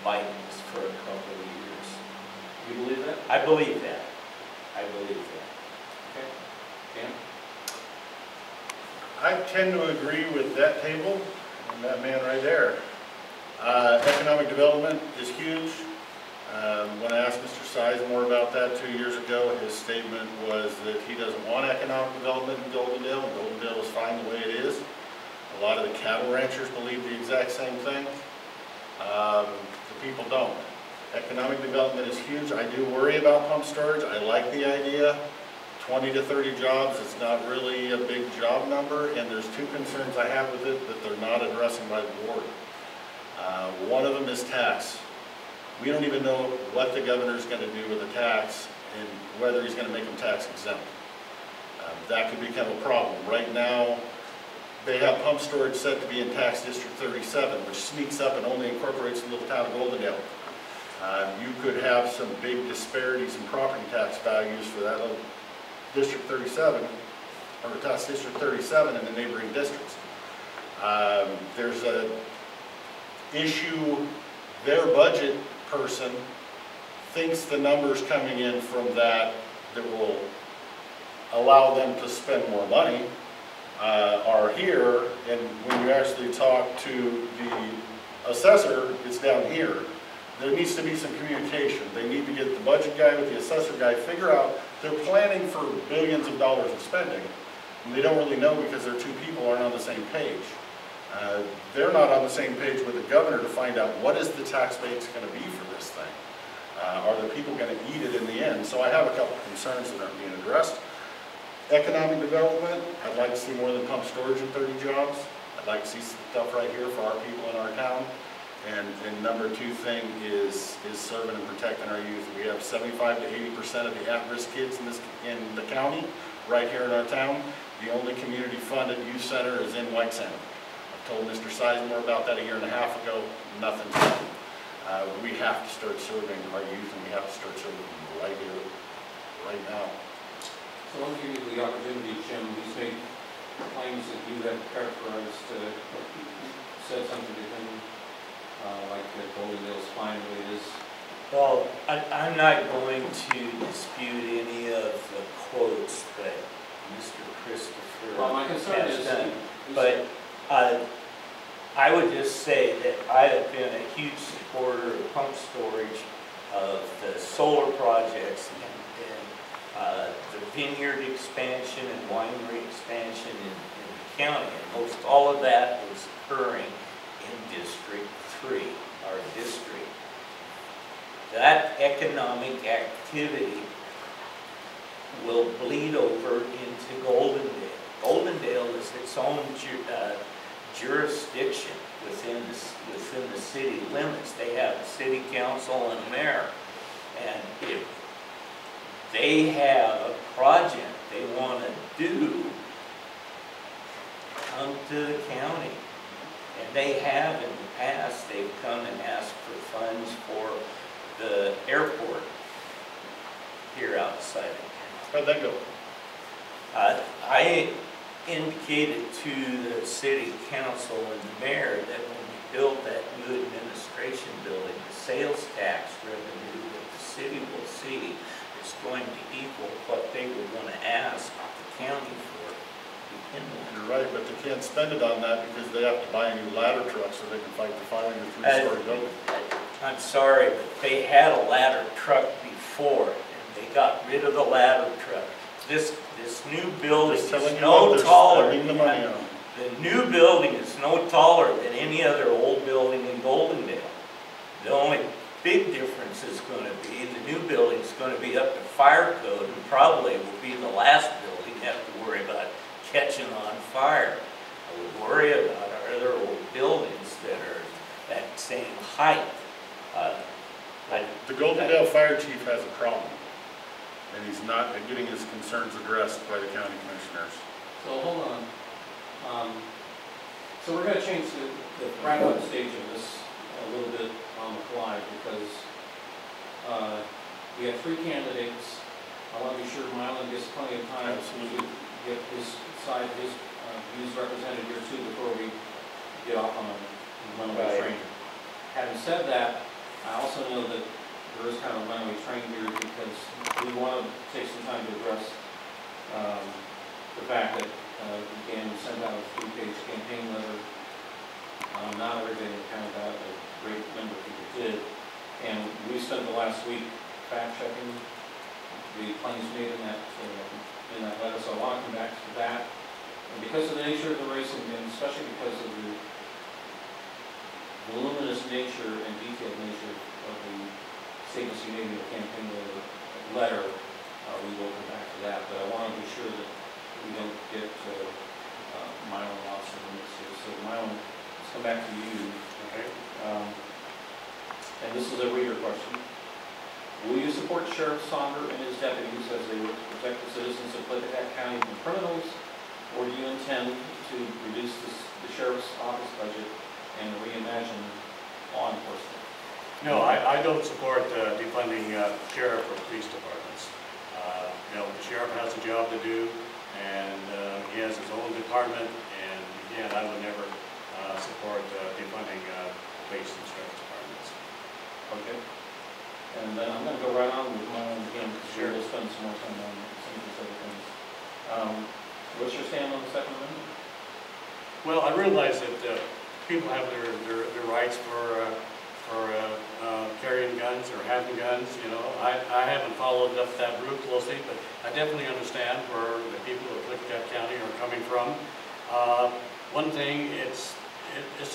biting us for a couple of years. You believe that? I believe that. I believe that. Okay. Dan? I tend to agree with that table and that man right there. Economic development is huge. When I asked Mr. Sizemore about that 2 years ago, his statement was that he doesn't want economic development in Goldendale, and Goldendale is fine the way it is. A lot of the cattle ranchers believe the exact same thing. The people don't. Economic development is huge. I do worry about pump storage. I like the idea. 20 to 30 jobs is not really a big job number, and there's two concerns I have with it that they're not addressing by the board. One of them is tax. We don't even know what the governor's going to do with the tax and whether he's going to make them tax exempt. That could become a problem. Right now, they have pump storage set to be in tax district 37, which sneaks up and only incorporates the little town of Goldendale. You could have some big disparities in property tax values for that little district 37, or tax district 37 in the neighboring districts. There's a issue, their budget person thinks the numbers coming in from that will allow them to spend more money are here, and when you actually talk to the assessor, it's down here. There needs to be some communication. They need to get the budget guy with the assessor guy, figure out, they're planning for billions of dollars of spending, and they don't really know because their two people aren't on the same page. They're not on the same page with the governor to find out what is the tax base going to be for this thing. Are the people going to eat it in the end? So I have a couple of concerns that aren't being addressed. Economic development, I'd like to see more than pump storage and 30 jobs. I'd like to see stuff right here for our people in our town. And number two thing is serving and protecting our youth. We have 75 to 80% of the at-risk kids in the county, right here in our town. The only community-funded youth center is in White Sand. I told Mr. Sizemore about that a year and a half ago. Nothing's happened. We have to start serving our youth, and we have to start serving them right here, right now. So let me give you the opportunity, Jim. These made claims that you have characterized, said something to him, like that Goldendale's fine the way it is. Well, I'm not going to dispute any of the quotes that Mr. Christopher Well, my concern has is, done. But I would just say that I have been a huge supporter of pump storage, of the solar projects, and the vineyard expansion and winery expansion in the county. And most all of that is occurring in District 3, our district. That economic activity will bleed over into Goldendale. Goldendale is its own jurisdiction within the city limits. They have a city council and a mayor. And if they have a project they want to do, come to the county. And they have in the past, they've come and asked for funds for the airport here outside of town. How'd that go? I indicated to the city council and the mayor that when we build that new administration building, the sales tax revenue that the city will see is going to equal what they would want to ask the county for. You're right, but they can't spend it on that because they have to buy a new ladder truck so they can fight the fire in the three-story building. I'm sorry, but they had a ladder truck before, and they got rid of the ladder truck. This new building Just telling is you what no they're taller. spending the money on. The new building is no taller than any other old building in Goldendale. The only big difference is going to be the new building is going to be up to fire code and probably will be the last building you have to worry about catching on fire. I would worry about our other old buildings that are that same height. The Goldendale Fire Chief has a problem, and he's not getting his concerns addressed by the county commissioners. So hold on. So we're going to change the wrap-up stage of this a little bit on the fly because we have 3 candidates. I want to be sure Mylan gets plenty of time Absolutely. to get his side, his views represented here too before we get off on a runaway Right. train. Having said that, I also know that there is kind of a runaway train here because we want to take some time to address the fact that again, we sent out a 3-page campaign letter. Not everybody in the county got it, a great number of people did. And we spent the last week fact-checking the claims made in that letter, so I want to come back to that. And because of the nature of the race, and especially because of the voluminous nature and detailed nature of the statements you made in the campaign letter, we will come back to that. But I want to be sure that we don't get Mylan lost in the mix here. So Mylan, let's come back to you. Okay. And this is a reader question. Will you support Sheriff Sonder and his deputies as they work to protect the citizens of Clickitat County from criminals? Or do you intend to reduce the sheriff's office budget and reimagine law enforcement? No, I don't support defunding sheriff or police departments. You know, the sheriff has a job to do, and he has his own department, and again, I would never support defunding police and sheriff's departments. Okay. And then I'm going to go right on with my own again, because Sure. we'll spend some more time on some of these other things. What's your stand on the Second Amendment? Well, I realize that people have their rights for carrying guns or having guns, you know. I haven't followed up that route closely, but I definitely understand where the people of Clickitat County are coming from. One thing, it's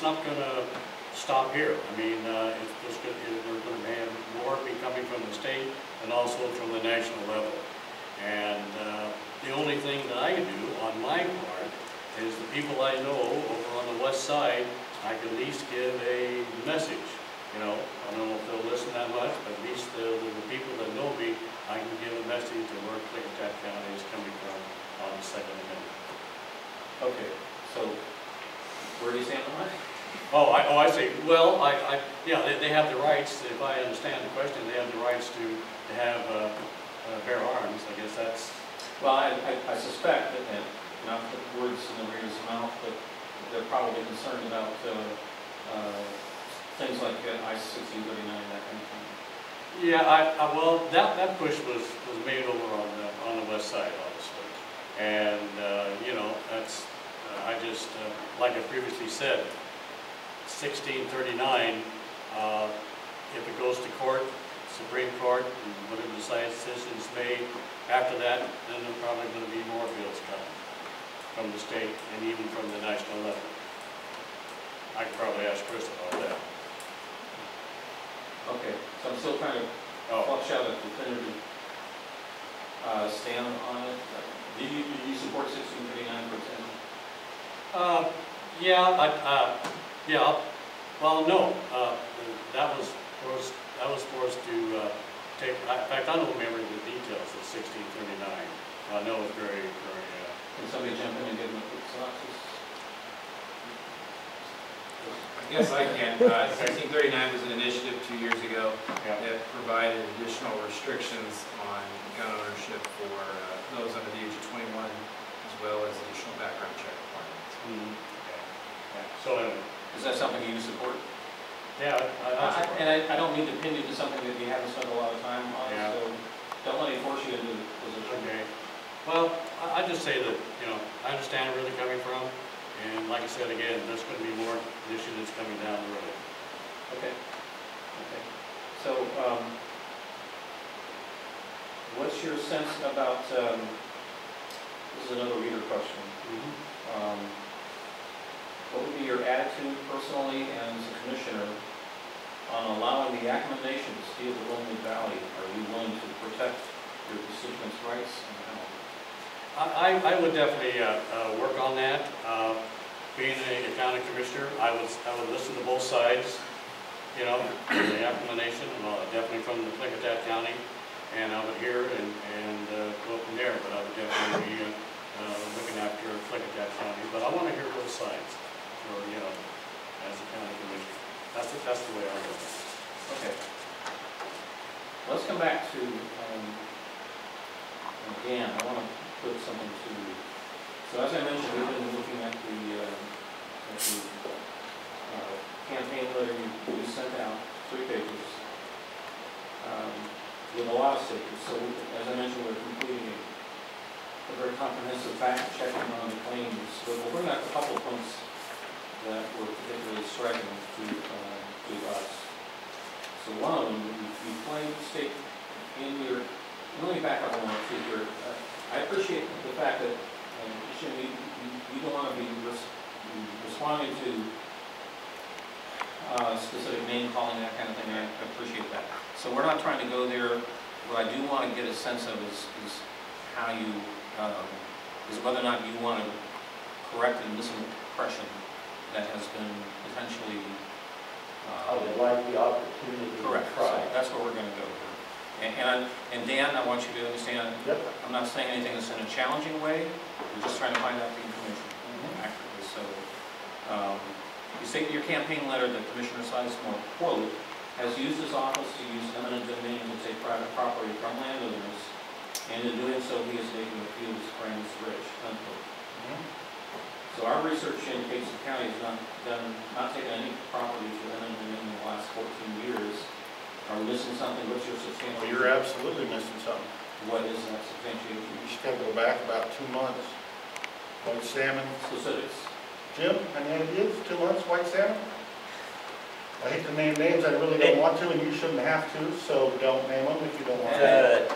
not going to stop here. I mean, there's going to have more be coming from the state and also from the national level. And the only thing that I can do on my part is the people I know over on the west side, I can at least give a message. You know, I don't know if they'll listen that much, but at least the people that know me, I can give a message to where Clickitat County is coming from on the Second Amendment. Okay, so where do you stand on that? I see. Well, yeah, they have the rights, if I understand the question, they have the rights to have bear arms. I guess that's... Well, I suspect that, and not to put words in the reader's mouth, but they're probably concerned about things like I-1639, that kind of thing. Yeah, well, that push was made over on the west side, obviously. And, you know, that's, I just, like I previously said, 1639, if it goes to court, Supreme Court, and whatever decisions made after that, then there's probably going to be more bills coming from the state and even from the national level. I could probably ask Chris about that. Okay, so I'm still trying to flush out a definitive stand on it. Do you support 1639 for example? Yeah, well, no, that was forced to take, in fact, I don't remember the details of 1639. I know it's very, very, Can somebody jump in and give them a quick synopsis? Yes, I can. 1639 was an initiative 2 years ago yeah. that provided additional restrictions on gun ownership for those under the age of 21, as well as additional background check requirements. Mm-hmm. Yeah. So, Is that something you support? yeah, I don't mean to pin you to something that you haven't spent a lot of time on, Yeah. so don't let me force you into the position. okay. Well, I just say that, you know, I understand where they're coming from, and like I said again, there's going to be more initiatives coming down the road. Okay. Okay. what's your sense about, this is another reader question. What would be your attitude personally and as a commissioner on allowing the Yakima Nation to steal the Lonely Valley? Are you willing to protect your constituents' rights and how? I would definitely work on that. Being a county commissioner, I would listen to both sides, you know, the Yakima Nation, definitely from the Klickitat County, and I would hear and go from there, but I would definitely be looking after Klickitat County. But I want to hear both sides, or, you know, as a county commissioner. That's the way I look at it. Okay. Let's come back to, again, I want to put something to you. So as I mentioned, we've been looking at the campaign letter you sent out, 3 pages, with a lot of statements. So as I mentioned, we're completing a very comprehensive fact checking on the claims. But we'll bring up a couple of points that were particularly striking to us. So one of them, you state in your, let me back up 1 or 2 here. I appreciate the fact that you don't want to be responding to specific name calling, that kind of thing. I appreciate that. So we're not trying to go there. What I do want to get a sense of is how you, is whether or not you want to correct a misimpression that has been potentially. I would like the opportunity to Correct. try. So that's where we're going to go here. And Dan, I want you to understand, I'm not saying anything that's in a challenging way. We're just trying to find out the information accurately. So you state in your campaign letter that Commissioner Sizemore, quote, has used his office to use eminent domain to take private property from landowners, and in doing so, he is making a few of his friends rich, unquote. So our research indicates the county has not taken any property to eminent domain in the last 14 years. Are we missing something? What's your substantiation? Well, you're absolutely missing something. What is that substantiation? You just gotta go back about 2 months. White salmon. Specifics. Jim, any ideas? 2 months, white salmon? I hate to name names, I really don't want to, and you shouldn't have to, so don't name them if you don't want to.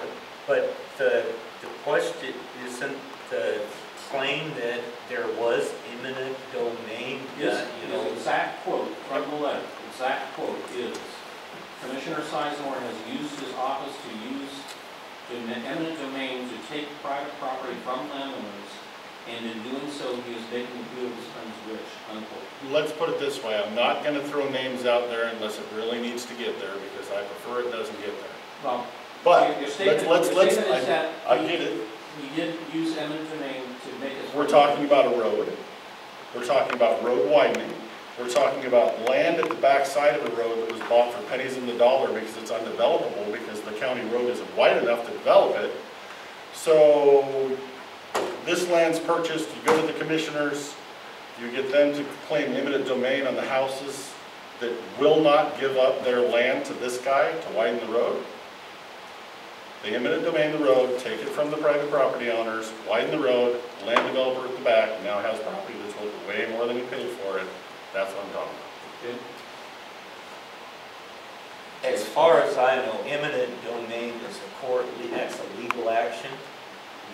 But the question isn't the claim that there was eminent domain. Yes, you know, exact quote from the letter, exact quote is, Commissioner Sizemore has used his office to use the eminent domain to take private property from landowners, and in doing so, he is making a few of his friends rich, unquote. Let's put it this way, I'm not gonna throw names out there unless it really needs to get there, because I prefer it doesn't get there. Well, But, your statement, let's, your statement is that I get it. he did use eminent domain to make his. We're talking about a road. We're talking about road widening. We're talking about land at the back side of the road that was bought for pennies in the dollar because it's undevelopable, because the county road isn't wide enough to develop it. So this land's purchased, you go to the commissioners, you get them to claim eminent domain on the houses that will not give up their land to this guy to widen the road. They eminent domain the road, take it from the private property owners, widen the road, land developer at the back now has property that's worth way more than he paid for it. That's what I'm talking about. Good. as far as I know, eminent domain is that's a legal action.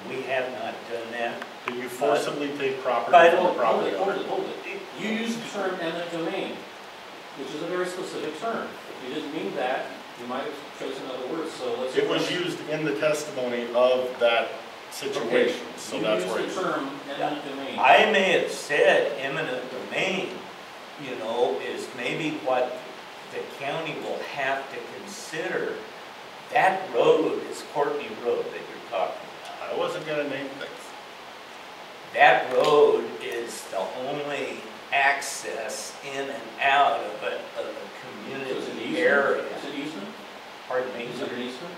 We have not done that. Do you forcibly take property But- from the property owner? Hold it. You used the term eminent domain, which is a very specific term. If you didn't mean that, you might have chosen other words, so let's. It was used in the testimony of that situation, so that's where You it's. used the term eminent domain. I may have said eminent domain, you know, is maybe what the county will have to consider. That road is Courtney Road that you're talking about. I wasn't gonna name things. That road is the only access in and out of a So is it community easement? area. Is it easement? Pardon me? Is it an easement?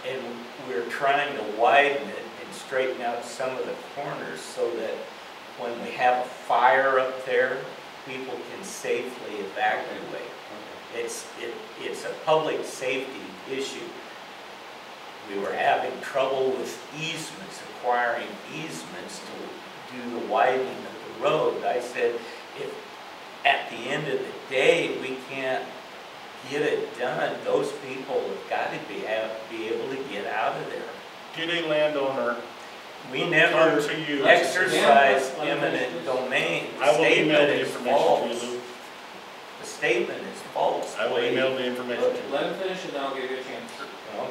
And we're trying to widen it and straighten out some of the corners so that when we have a fire up there, people can safely evacuate. It's a public safety issue. We were having trouble with easements, acquiring easements to do the widening of the road. I said, if at the end of the day we can't get it done, those people have got to be able to get out of there. Did a landowner We come never to you? exercise Yeah. eminent domain. The I will email statement the is information to false. you, Lou. The statement is false. I will email the information to you. Let him finish and then I'll give you a chance. Well,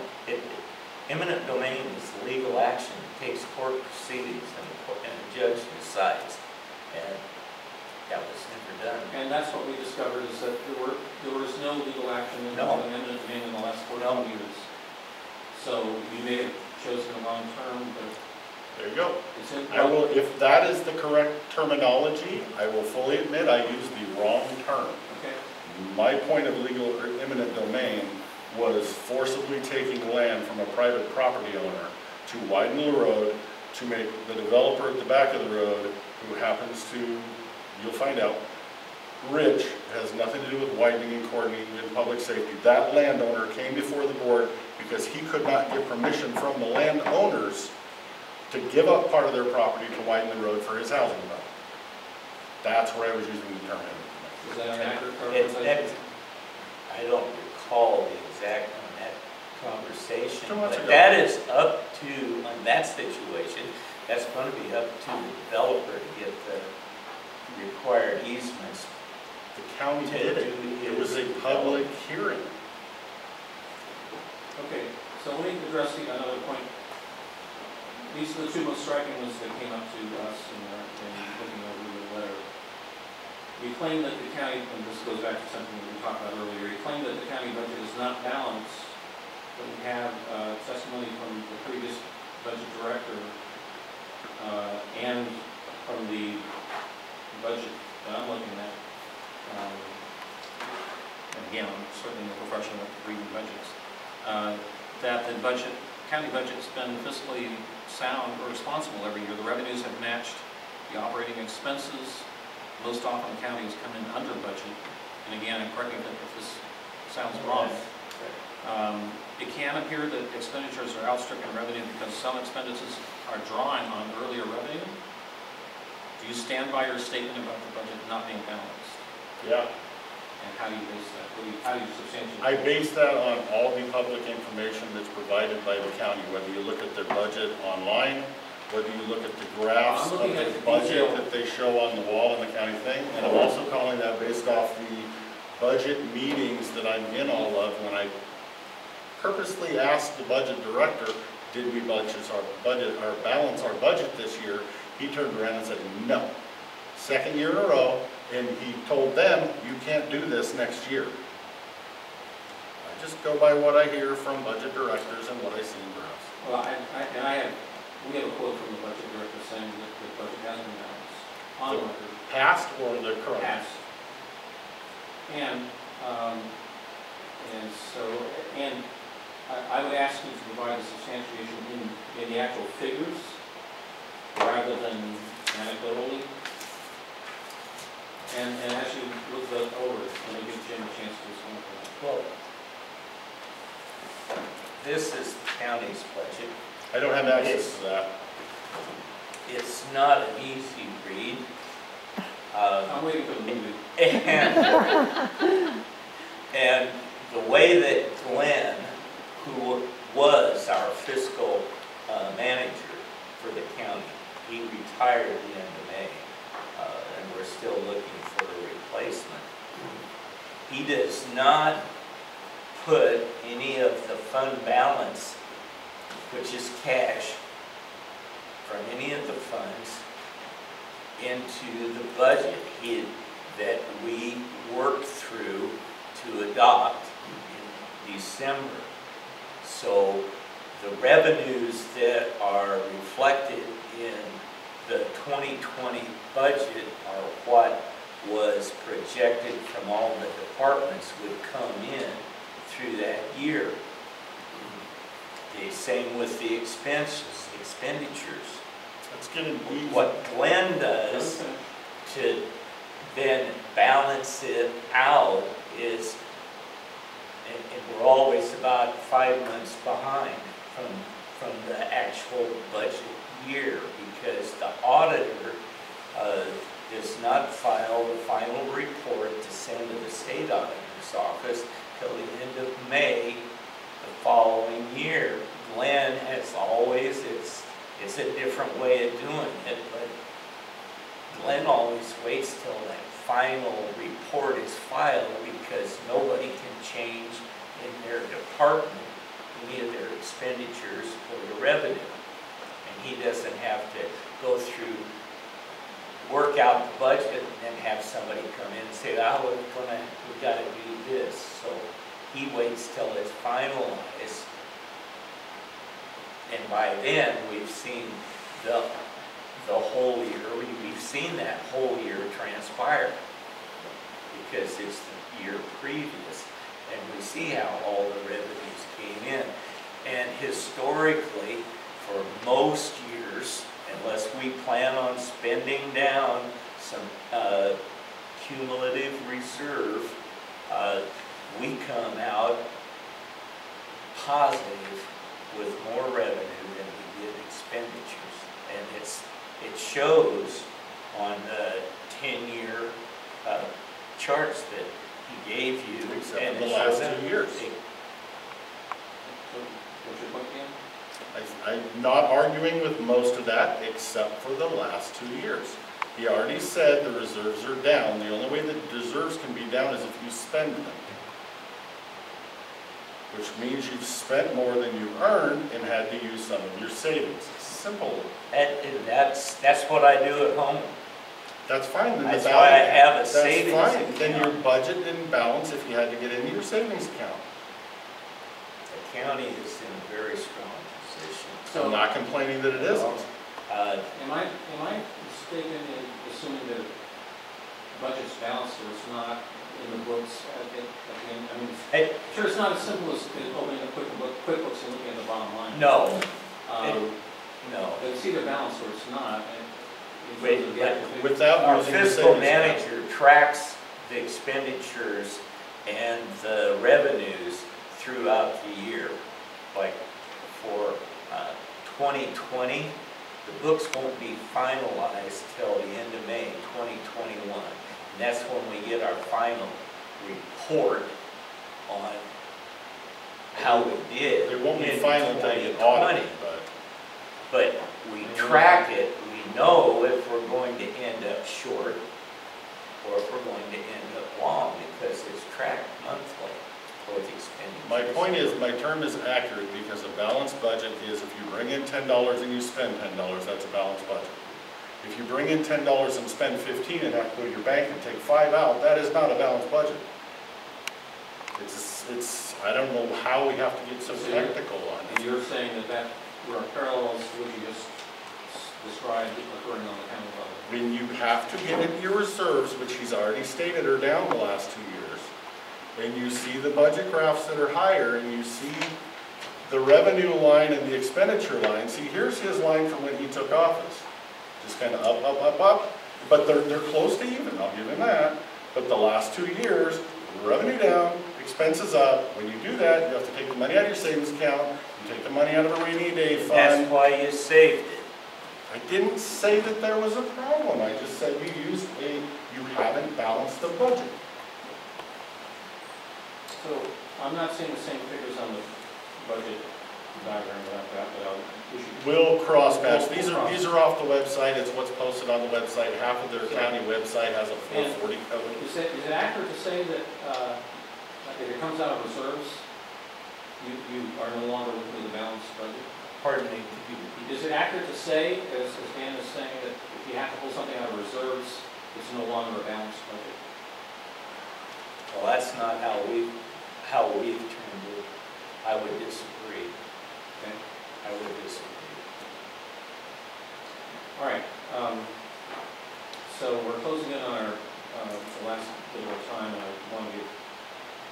eminent domain is legal action, it takes court proceedings and the judge decides. And that was never done. And that's what we discovered is that there was no legal action in the No. eminent domain in the last 14 No. years. So you may have chosen the wrong term, but There you go. it's in. I will, if that is the correct terminology, I will fully admit I used the wrong term. Okay. My point of legal or eminent domain was forcibly taking land from a private property owner to widen the road, to make the developer at the back of the road, who happens to, you'll find out, rich, has nothing to do with widening and coordinating and public safety. That landowner came before the board because he could not get permission from the landowners to give up part of their property to widen the road for his housing development. That's where I was using the term eminent domain. Is that an accurate It- characterization? I don't recall the exact on that conversation, 2 months but ago. that is up to, on that situation, that's going to be up to the developer to get the required easements. The county To did it. do It was a his public hearing. Okay, so let me address another point. These are the two most striking ones that came up to us in looking over the letter. We claim that the county, and this goes back to something that we talked about earlier, we claim that the county budget is not balanced, but we have testimony from the previous budget director and from the budget that I'm looking at. And again, I'm certainly a professional at reading budgets. That the county budget's been fiscally sound or responsible every year. The revenues have matched the operating expenses. Most often the county has come in under budget. And again, I'm correct me if this sounds wrong. It can appear that expenditures are outstripping revenue because some expenditures are drawing on earlier revenue. Do you stand by your statement about the budget not being balanced? Yeah. And how do you base that? How do you substantiate? I base that on all the public information that's provided by the county, whether you look at their budget online, whether you look at the graphs I'm of looking the at the budget detail. that they show on the wall in the county thing, and I'm also calling that based off the budget meetings that I'm in all of. When I purposely asked the budget director, did we balance our budget this year, he turned around and said, no. Second year in a row, and he told them, you can't do this next year. I just go by what I hear from budget directors and what I see in graphs. Well, we have a quote from the budget director saying that the budget has been balanced on So- record, Past or the current? passed. And I would ask you to provide a substantiation in the actual figures rather than anecdotally. And as you look that over, let me give Jim a chance to respond to that. Well, this is the county's budget. I don't have access to that. It's not an easy read. I'm waiting for the movie. And the way that Glenn, who was our fiscal manager for the county, he retired at the end of May, and we're still looking for a replacement. He does not put any of the fund balance, which is cash, from any of the funds into the budget that we worked through to adopt in December. So the revenues that are reflected in the 2020 budget are what was projected from all the departments would come in through that year. The same with the expenditures. It's getting easy. What Glenn does to then balance it out is, and we're always about 5 months behind from the actual budget year, because the auditor does not file the final report to send to the state auditor's office till May the following year. Glenn has always, it's a different way of doing it, but Glenn always waits till that final report is filed because nobody can change in their department any of their expenditures or the revenue. And he doesn't have to go through, work out the budget and then have somebody come in and say, oh, we gotta do this. So he waits till it's finalized. And by then, we've seen the whole year, we've seen that whole year transpire because it's the year previous, and we see how all the revenues came in. And historically, for most years, unless we plan on spending down some cumulative reserve, we come out positive with more revenue than we did expenditures. And it shows on the 10-year charts that he gave you. Except and for the it shows last 2 years. What's your point, Dan? I'm not arguing with most of that, except for the last 2 years. He already said the reserves are down. The only way that reserves can be down is if you spend them. Which means you've spent more than you earned and had to use some of your savings. It's simple. And that's what I do at home. That's fine. Then That's the why I balance- have a savings That's fine. Then your account. budget didn't balance if you had to get into your savings account. The county is in a very strong position. I'm not complaining that it isn't. Am I mistaken in assuming that the budget's balanced or it's not in the books at the end? I mean, Hey, sure, it's not as simple as opening a QuickBooks and looking at the bottom line. no, But it's either balanced or it's not. And in Wait, terms of the but actual figure- Without our using your fiscal savings account. manager tracks the expenditures and the revenues throughout the year. Like for 2020, the books won't be finalized till the end of May 2021. And that's when we get our final report on how we did. It won't be in final until you get 2020. audited, but But we track it, we know if we're going to end up short or if we're going to end up long because it's tracked monthly for the expenditures. my point is, my term is accurate because a balanced budget is if you bring in $10 and you spend $10, that's a balanced budget. If you bring in $10 and spend 15 and have to go to your bank and take 5 out, that is not a balanced budget. It's, I don't know how we have to get so technical on And it. you're saying that there are parallels to what you just described occurring on the county level? When you have to get into your reserves, which he's already stated are down the last 2 years, and you see the budget graphs that are higher, and you see the revenue line and the expenditure line, see, here's his line from when he took office. Just kind of up, up, up, up, but they're close to even, I'll give him that. But the last 2 years, revenue down, expenses up. When you do that, you have to take the money out of your savings account, you take the money out of a rainy day That's fund. why you saved it. I didn't say that there was a problem, I just said you haven't balanced the budget. So I'm not seeing the same figures on the budget diagram that I've got, but we should. We'll cross match, these We'll cross. are off the website, it's what's posted on the website, half of their county website has a 440 code. Is it accurate to say that if it comes out of reserves, you are no longer with a balanced budget? Pardon me. Is it accurate to say, as Dan is saying, that if you have to pull something out of reserves, it's no longer a balanced budget? Well, that's not how we've turned it. I would disagree. Okay. I would disagree. All right. So we're closing in on our the last little bit of time, and I want to give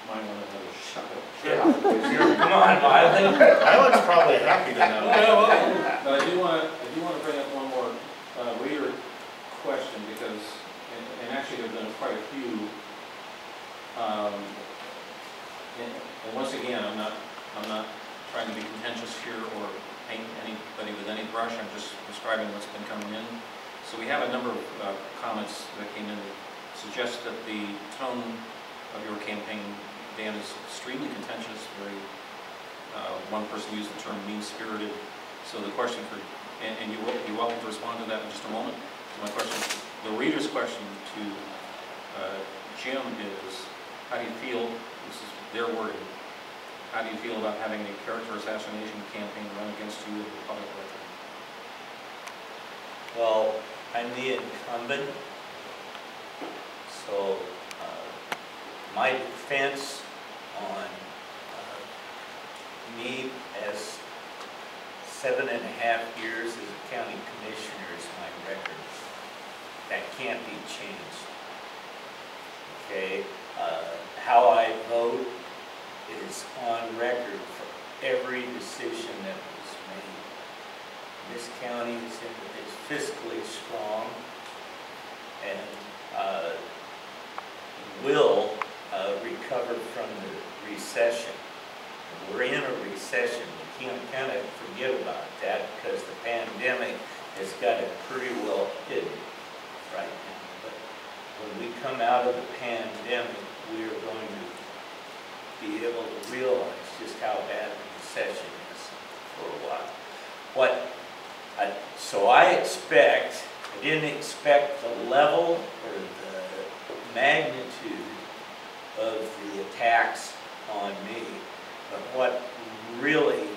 mine one another shot. Yeah. Come on, Miley. Alan's probably happy to know. But I do want to bring up one more reader question because, and actually there've been quite a few. And once again, I'm not trying to be contentious here or paint anybody with any brush. I'm just describing what's been coming in. So we have a number of comments that came in that suggest that the tone of your campaign Dan is extremely contentious, very, one person used the term mean-spirited. So the question for, and you're welcome to respond to that in just a moment. So my question, the reader's question to Jim is, how do you feel, this is their wording, how do you feel about having a character assassination campaign run against you in the public record? Well, I'm the incumbent, so my defense on me as 7.5 years as a county commissioner is my record. That can't be changed. Okay, how I vote is on record for every decision that was made. This county is fiscally strong and will recover from the recession. We're in a recession. We can't kind of forget about that because the pandemic has got it pretty well hidden right now. But when we come out of the pandemic, we are going to be able to realize just how bad the recession is for a while. So I didn't expect the level or the magnitude of the attacks on me, but what really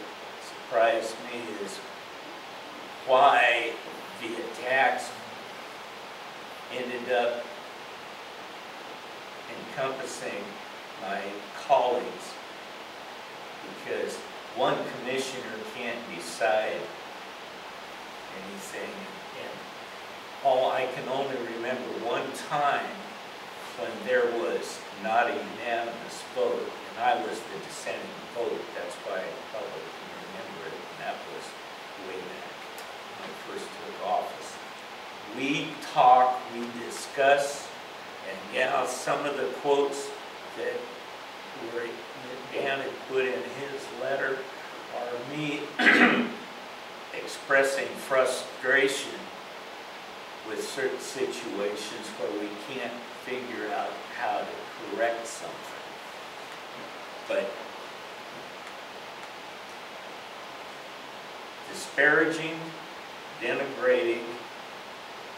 surprised me is why the attacks ended up encompassing my colleagues, because one commissioner can't decide anything. And I can only remember one time when there was not a unanimous vote, and I was the dissenting vote. That's why I probably can remember it, and that was way back when I first took office. We talk, we discuss, and yeah, some of the quotes that Dan had put in his letter are me expressing frustration with certain situations where we can't figure out how to correct something. But disparaging, denigrating,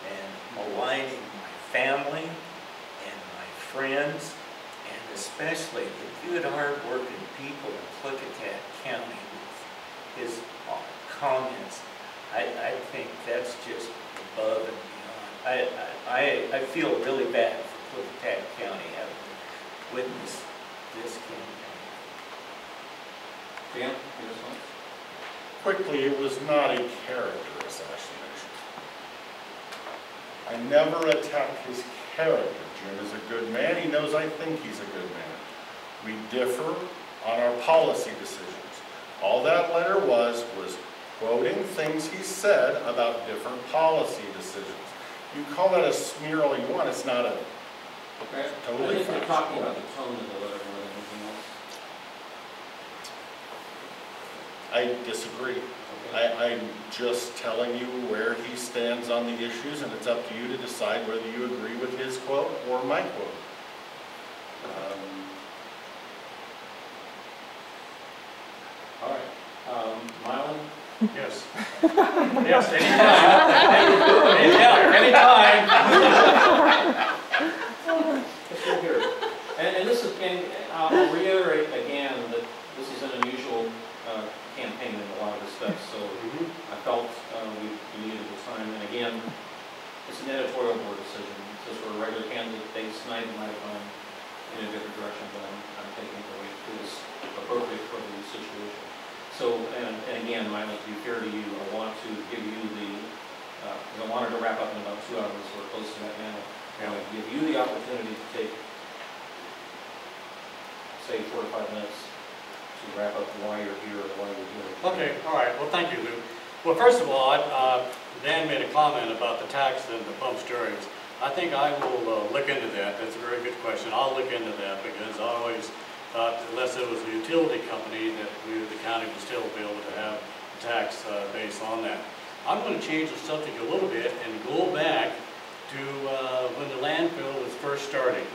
and maligning my family and my friends, and especially the good, hard-working people in Klickitat County with his comments, I think that's just above and beyond. I feel really bad for Klickitat County having witnessed this campaign. Dan, your response? Quickly, it was not a character assassination. I never attacked his character. Jim is a good man. He knows I think he's a good man. We differ on our policy decisions. All that letter was quoting things he said about different policy decisions. You call that a smear all you want. It's not a totally I think we're factual. talking about the tone of the letter more than anything else. I disagree. I'm just telling you where he stands on the issues, and it's up to you to decide whether you agree with his quote or my quote. All right. Mylan? Yes. Yes, anytime. And this is, and I'll reiterate again that this is an unusual campaign in a lot of respects, so I felt we needed the time. And again, it's an editorial board decision. So for a regular candidate, they snipe my time in a different direction, but I'm taking the way it is appropriate for the situation. So, and again, Mylan, to be fair to you, I want to give you the, because I wanted to wrap up in about 2 hours, we're close to that now. I want to give you the opportunity to take, say, 4 to 5 minutes to wrap up why you're here and why you're doing it. Okay, all right, well, thank you, Lou. Well, first of all, Dan made a comment about the tax and the pump storage. I think I will look into that. That's a very good question. I'll look into that because I always thought unless it was a utility company that the county would still be able to have a tax based on that. I'm going to change the subject a little bit and go back to when the landfill was first starting.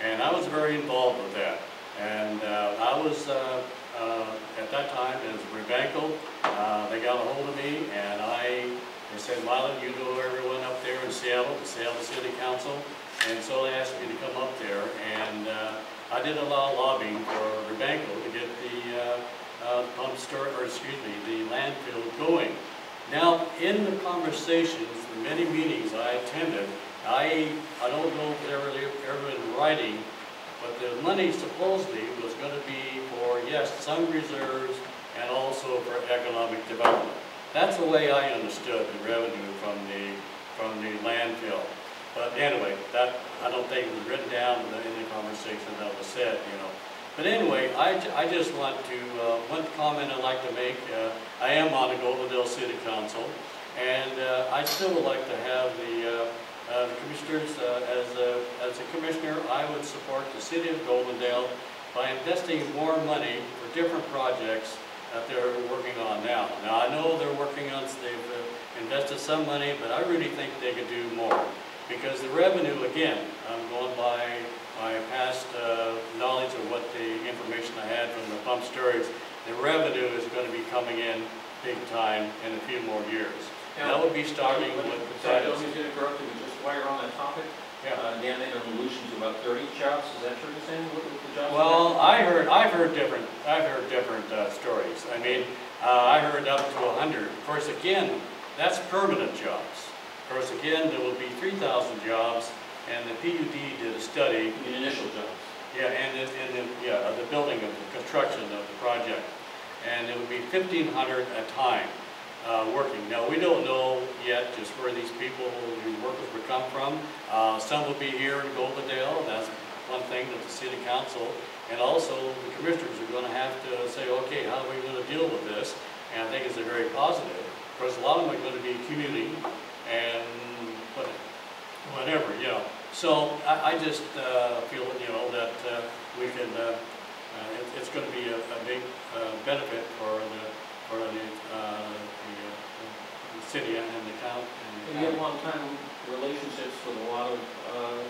And I was very involved with that. And I was, at that time, it was Rebanco. They got a hold of me, and they said, Mylon, you know everyone up there in Seattle, the Seattle City Council. And so they asked me to come up there, and I did a lot of lobbying for Rebanco to get the the landfill going. Now, in the conversations, the many meetings I attended, I don't know if it's ever in writing, but the money supposedly was going to be for, yes, some reserves and also for economic development. That's the way I understood the revenue from the landfill. But anyway, that I don't think it was written down in the conversation that was said, you know. But anyway, I just want to, one comment I'd like to make, I am on the Goldendale City Council, and I still would like to have the commissioners, as a commissioner, I would support the city of Goldendale by investing more money for different projects that they're working on now. Now, I know they're working on, they've invested some money, but I really think they could do more. Because the revenue, again, I'm going by my past knowledge of what the information I had from the pump storage, the revenue is going to be coming in big time in a few more years. That would be starting with the Sorry, let me interrupt you, just while you're on that topic. Yeah. Dan made an allusion to about 30 jobs. Is that true? You're saying what the jobs? Well, I've heard different stories. I mean, I heard up to 100. Of course, again, that's permanent jobs. Of course, again, there will be 3,000 jobs, and the PUD did a study. The initial jobs. Yeah, and the building of the construction of the project, and it would be 1,500 a time working. Now, we don't know yet just where these people, these workers would come from. Some will be here in Goldendale. That's one thing that the city council and also the commissioners are going to have to say, okay, how are we going to deal with this? And I think it's a very positive. Of course, a lot of them are going to be commuting and whatever, you know. So I just feel, you know, that we can. It's going to be a big benefit for the city and the town. And you have long-time relationships with a lot of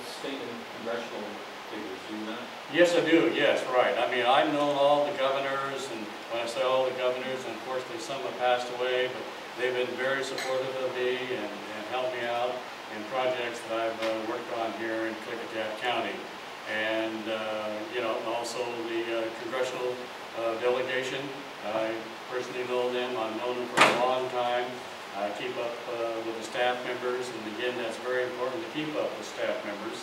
state and congressional figures, do you not? Yes, I do. Yes, right. I mean, I've known all the governors, and when I say all the governors, unfortunately some have passed away, but they've been very supportive of me and helped me out in projects that I've worked on here in Klickitat County. And, you know, also the congressional delegation. I personally know them. I've known them for a long time. I keep up with the staff members, and again, that's very important to keep up with staff members.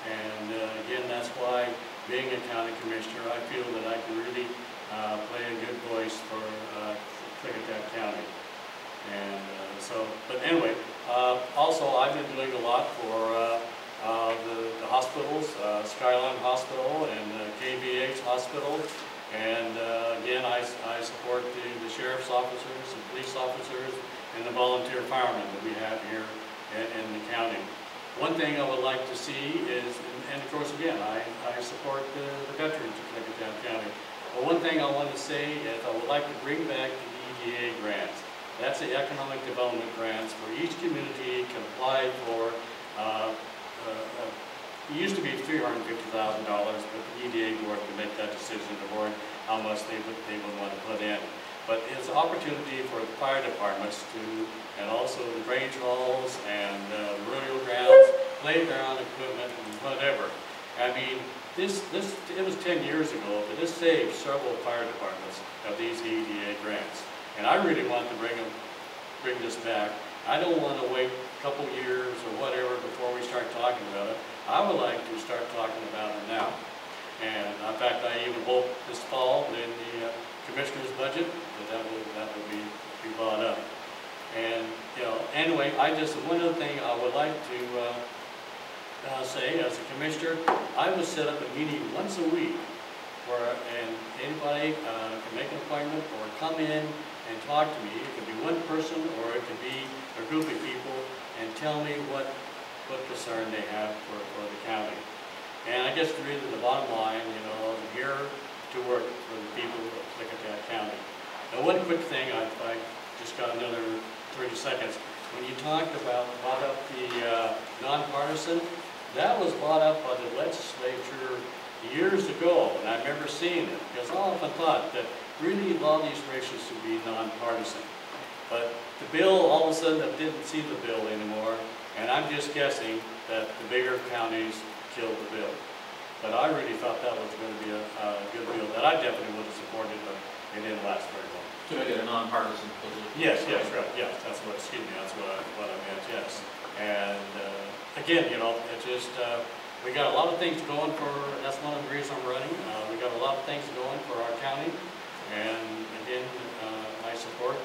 And again, that's why, being a county commissioner, I feel that I can really play a good voice for Klickitat County. And but anyway, also I've been doing a lot for the hospitals, Skyline Hospital and KVH Hospital. And again, I support the sheriff's officers, the police officers, and the volunteer firemen that we have here in the county. One thing I would like to see is, and of course again, I support the veterans of Klickitat County. But one thing I want to say is I would like to bring back the EDA grants. That's the economic development grants where each community can apply for, it used to be $350,000, but the EDA board can make that decision, the board, how much they would want to put in. But it's an opportunity for the fire departments to, and also the range halls and rodeo grounds, playground equipment and whatever. I mean, it was 10 years ago, but this saved several fire departments of these EDA grants. And I really want to bring this back. I don't want to wait a couple years or whatever before we start talking about it. I would like to start talking about it now. And in fact, I even hope this fall in the commissioner's budget that would be brought up. And you know, anyway, one other thing I would like to say as a commissioner, I would set up a meeting once a week and anybody can make an appointment or come in and talk to me. It could be one person or it could be a group of people and tell me what concern they have for the county. And I guess really the bottom line, you know, I'm here to work for the people of Klickitat County. Now one quick thing, I just got another 30 seconds. When you brought up the nonpartisan, that was brought up by the legislature years ago, and I remember seeing it, because I often thought that really a lot of these races should be nonpartisan. But the bill, all of a sudden, I didn't see the bill anymore, and I'm just guessing that the bigger counties killed the bill. But I really thought that was going to be a good bill that I definitely would have supported, but it didn't last very long. To make it a nonpartisan position. Yes, right, yes, that's what, excuse me, that's what I meant, yes. And again, you know, it's just, we got a lot of things going for, that's one of the reasons I'm running. We got a lot of things going for our county. And again, I support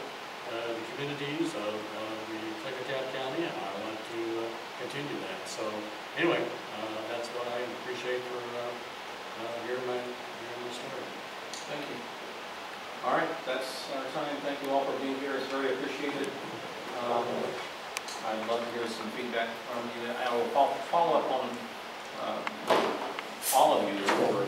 the communities of the Clickitat County, and I want to continue that. So anyway, that's what I appreciate for hearing my story. Thank you. All right, that's our time. Thank you all for being here. It's very appreciated. I'd love to hear some feedback from you. I will follow up on all of you for